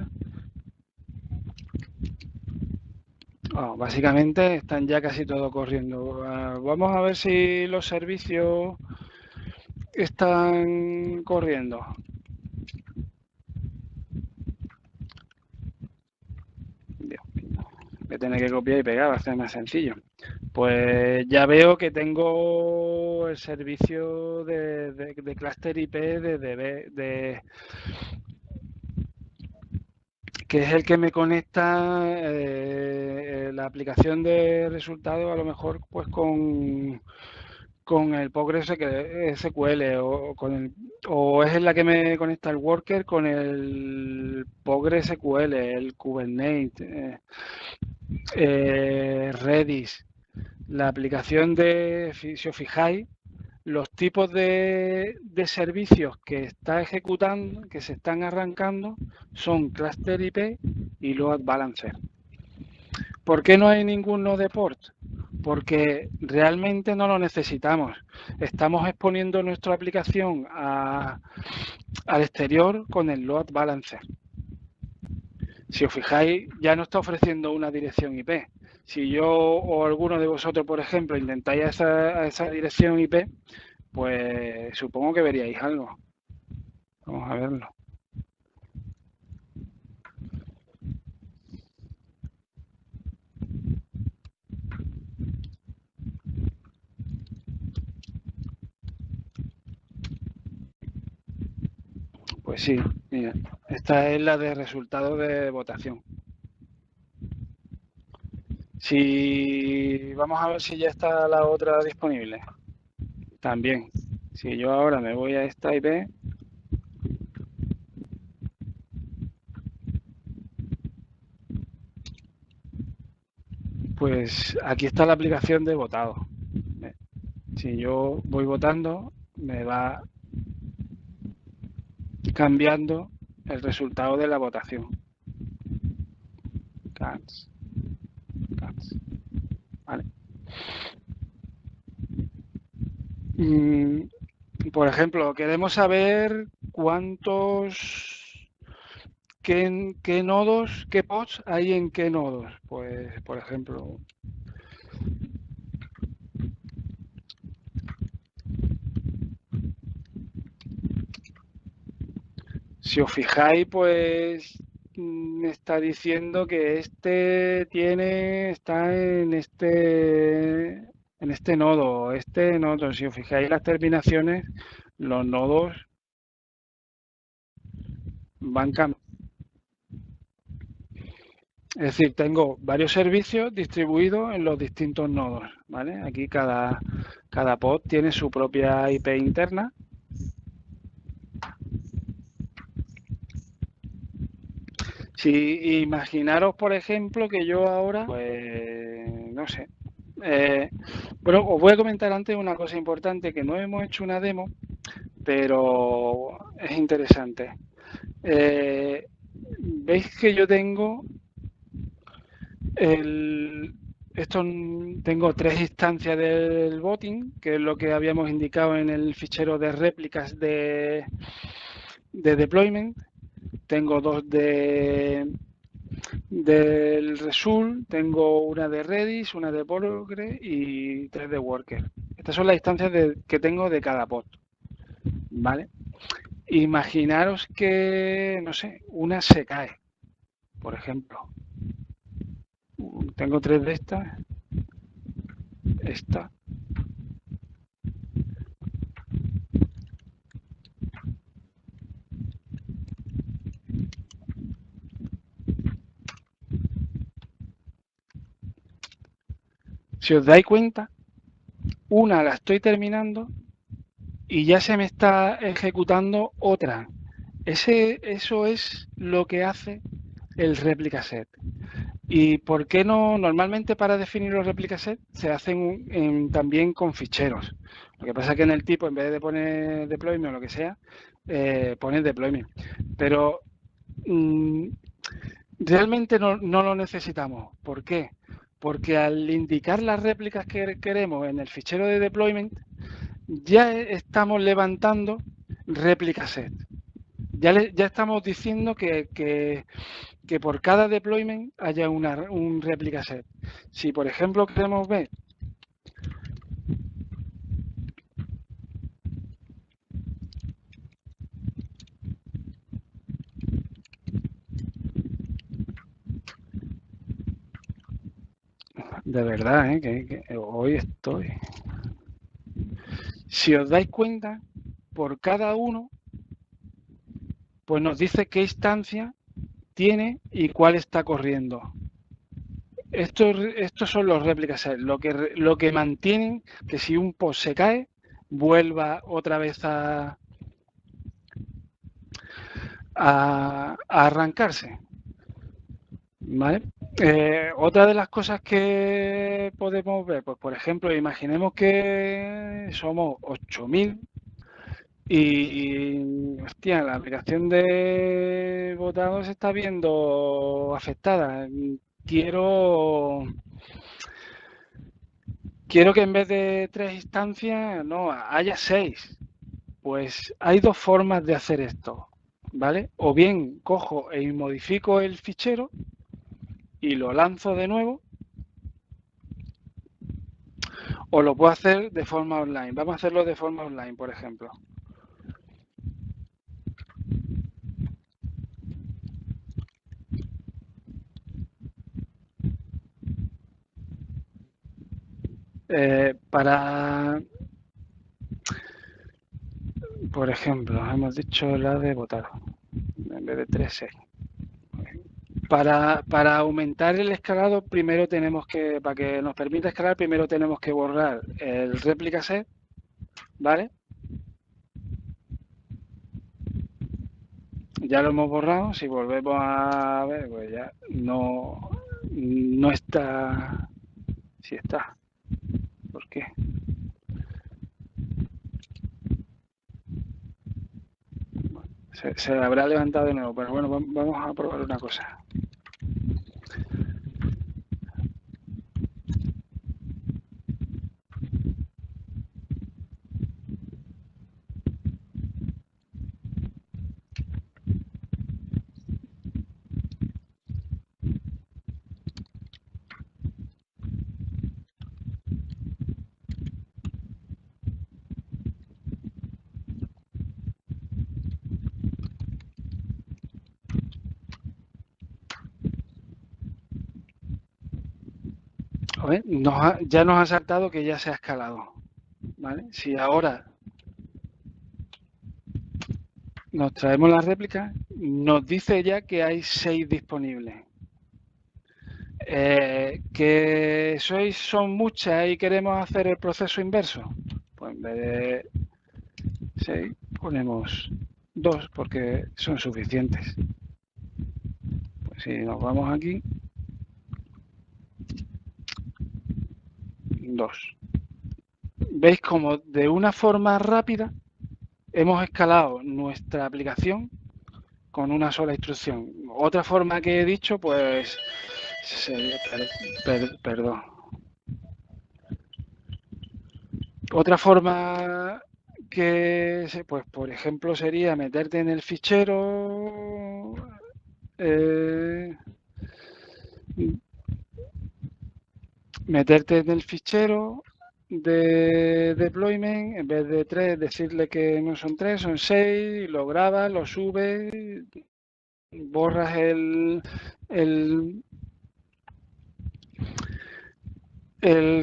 Básicamente están ya casi todo corriendo. Vamos a ver si los servicios están corriendo. Voy a tener que copiar y pegar, va a ser más sencillo. Pues ya veo que tengo el servicio de clúster IP que es el que me conecta la aplicación de resultados, a lo mejor pues con el PostgreSQL o es la que me conecta el Worker con el PostgreSQL, el Kubernetes, Redis, la aplicación si os fijáis, los tipos de servicios que está ejecutando, que se están arrancando, son Cluster IP y Load Balancer. ¿Por qué no hay ninguno de port? Porque realmente no lo necesitamos. Estamos exponiendo nuestra aplicación al exterior con el Load Balancer. Si os fijáis, ya no está ofreciendo una dirección IP. Si yo o alguno de vosotros, por ejemplo, intentáis a esa dirección IP, pues supongo que veríais algo. Vamos a verlo. Pues sí, mira, esta es la de resultados de votación. Si vamos a ver si ya está la otra disponible. También, si yo ahora me voy a esta IP, pues aquí está la aplicación de votado. Si yo voy votando, me va cambiando el resultado de la votación. Cats. Vale. Por ejemplo, queremos saber qué nodos, qué pods hay en qué nodos. Pues, por ejemplo, si os fijáis, pues me está diciendo que está en este nodo, este nodo. Si os fijáis las terminaciones, los nodos van cambiando. Es decir, tengo varios servicios distribuidos en los distintos nodos, ¿vale? Aquí cada pod tiene su propia IP interna. Si imaginaros, por ejemplo, que yo ahora, pues, no sé. Bueno, os voy a comentar antes una cosa importante, que no hemos hecho una demo, pero es interesante. Veis que yo tengo tengo 3 instancias del botting, que es lo que habíamos indicado en el fichero de réplicas de deployment. Tengo 2 del Result, tengo una de Redis, una de Postgres y 3 de Worker. Estas son las instancias que tengo de cada pod, ¿vale? Imaginaros que, no sé, una se cae, por ejemplo. Tengo 3 de estas. Esta. Si os dais cuenta, una la estoy terminando y ya se me está ejecutando otra. Eso es lo que hace el replica set. ¿Y por qué no? Normalmente para definir los replica set se hacen también con ficheros. Lo que pasa es que en el tipo, en vez de poner deployment o lo que sea, pones deployment. Pero realmente no lo necesitamos. ¿Por qué? Porque al indicar las réplicas que queremos en el fichero de deployment, ya estamos levantando réplica set. Ya estamos diciendo que por cada deployment haya un réplica set. Si, por ejemplo, queremos ver de verdad, que hoy estoy. Si os dais cuenta, por cada uno, pues nos dice qué instancia tiene y cuál está corriendo. Estos son los réplicas set, lo que mantienen que si un post se cae, vuelva otra vez a arrancarse. ¿Vale? Otra de las cosas que podemos ver, pues por ejemplo, imaginemos que somos 8000 y, hostia, la aplicación de votado se está viendo afectada. Quiero que en vez de 3 instancias, no, haya 6. Pues hay dos formas de hacer esto, ¿vale? O bien cojo y modifico el fichero y lo lanzo de nuevo, o lo puedo hacer de forma online. Vamos a hacerlo de forma online, por ejemplo. Por ejemplo, hemos dicho la de votar, en vez de 3, 6. Para aumentar el escalado, primero tenemos que, para que nos permita escalar, primero tenemos que borrar el réplica set, ¿vale? Ya lo hemos borrado, si volvemos a ver, pues ya no está, sí está. ¿Por qué? Se habrá levantado de nuevo, pero bueno, vamos a probar una cosa. ¿Ves? Ya nos ha saltado que ya se ha escalado. ¿Vale? Si ahora nos traemos la réplica, nos dice ya que hay 6 disponibles. Que son muchas y queremos hacer el proceso inverso. Pues en vez de 6 ponemos 2 porque son suficientes. Pues si nos vamos aquí, 2. ¿Veis como de una forma rápida hemos escalado nuestra aplicación con una sola instrucción? Otra forma que he dicho, pues perdón. Otra forma que, pues por ejemplo, sería meterte en el fichero, meterte en el fichero de deployment, en vez de 3, decirle que no son 3, son 6, lo grabas, lo subes, borras el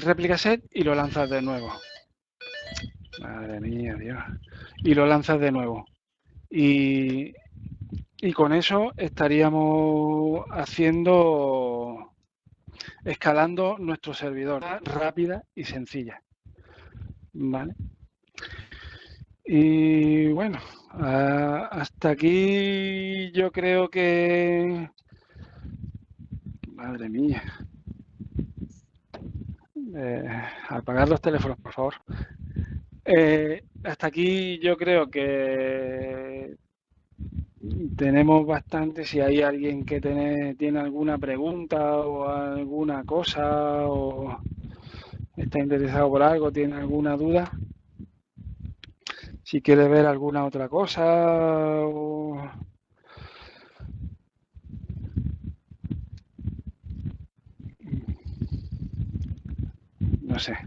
replica set y lo lanzas de nuevo. Madre mía, Dios. Y lo lanzas de nuevo. Y con eso estaríamos escalando nuestro servidor rápida y sencilla. ¿Vale? Y bueno, hasta aquí yo creo que... Madre mía. Apagar los teléfonos, por favor. Hasta aquí yo creo que tenemos bastante. Si hay alguien que tiene alguna pregunta o alguna cosa o está interesado por algo, tiene alguna duda, si quiere ver alguna otra cosa o... no sé.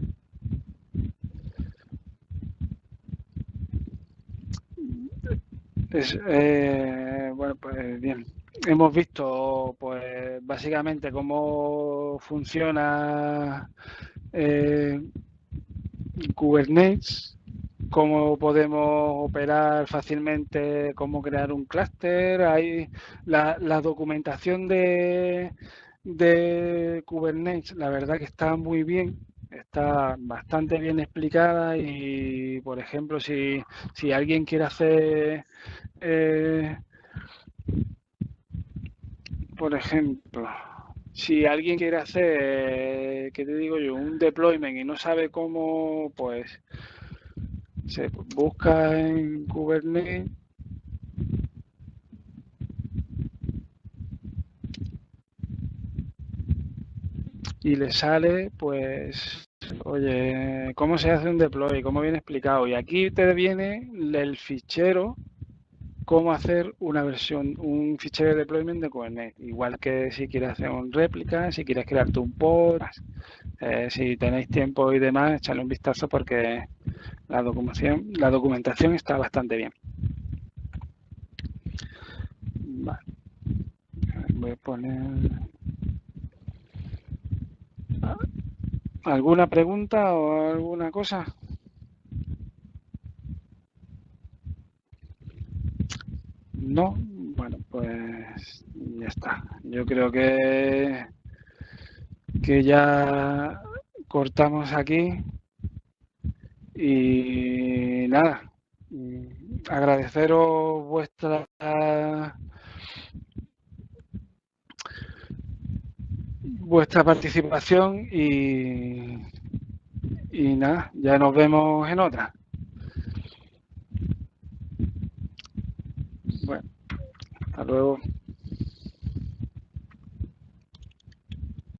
Bueno, pues bien. Hemos visto, pues, básicamente cómo funciona Kubernetes, cómo podemos operar fácilmente, cómo crear un clúster. Hay la documentación de Kubernetes, la verdad que está muy bien. Está bastante bien explicada y, por ejemplo, si alguien quiere hacer, por ejemplo, si alguien quiere hacer, ¿qué te digo yo? Un deployment y no sabe cómo, pues se busca en Kubernetes y le sale, pues, oye, ¿cómo se hace un deploy? ¿Cómo viene explicado? Y aquí te viene el fichero, cómo hacer un fichero de deployment de Kubernetes. Igual que si quieres hacer un réplica, si quieres crearte un pod, si tenéis tiempo y demás, echarle un vistazo porque la documentación está bastante bien. Vale. Voy a poner... ¿Alguna pregunta o alguna cosa? No, bueno, pues ya está. Yo creo que ya cortamos aquí y nada, agradeceros vuestra participación y nada, ya nos vemos en otra. Bueno, hasta luego.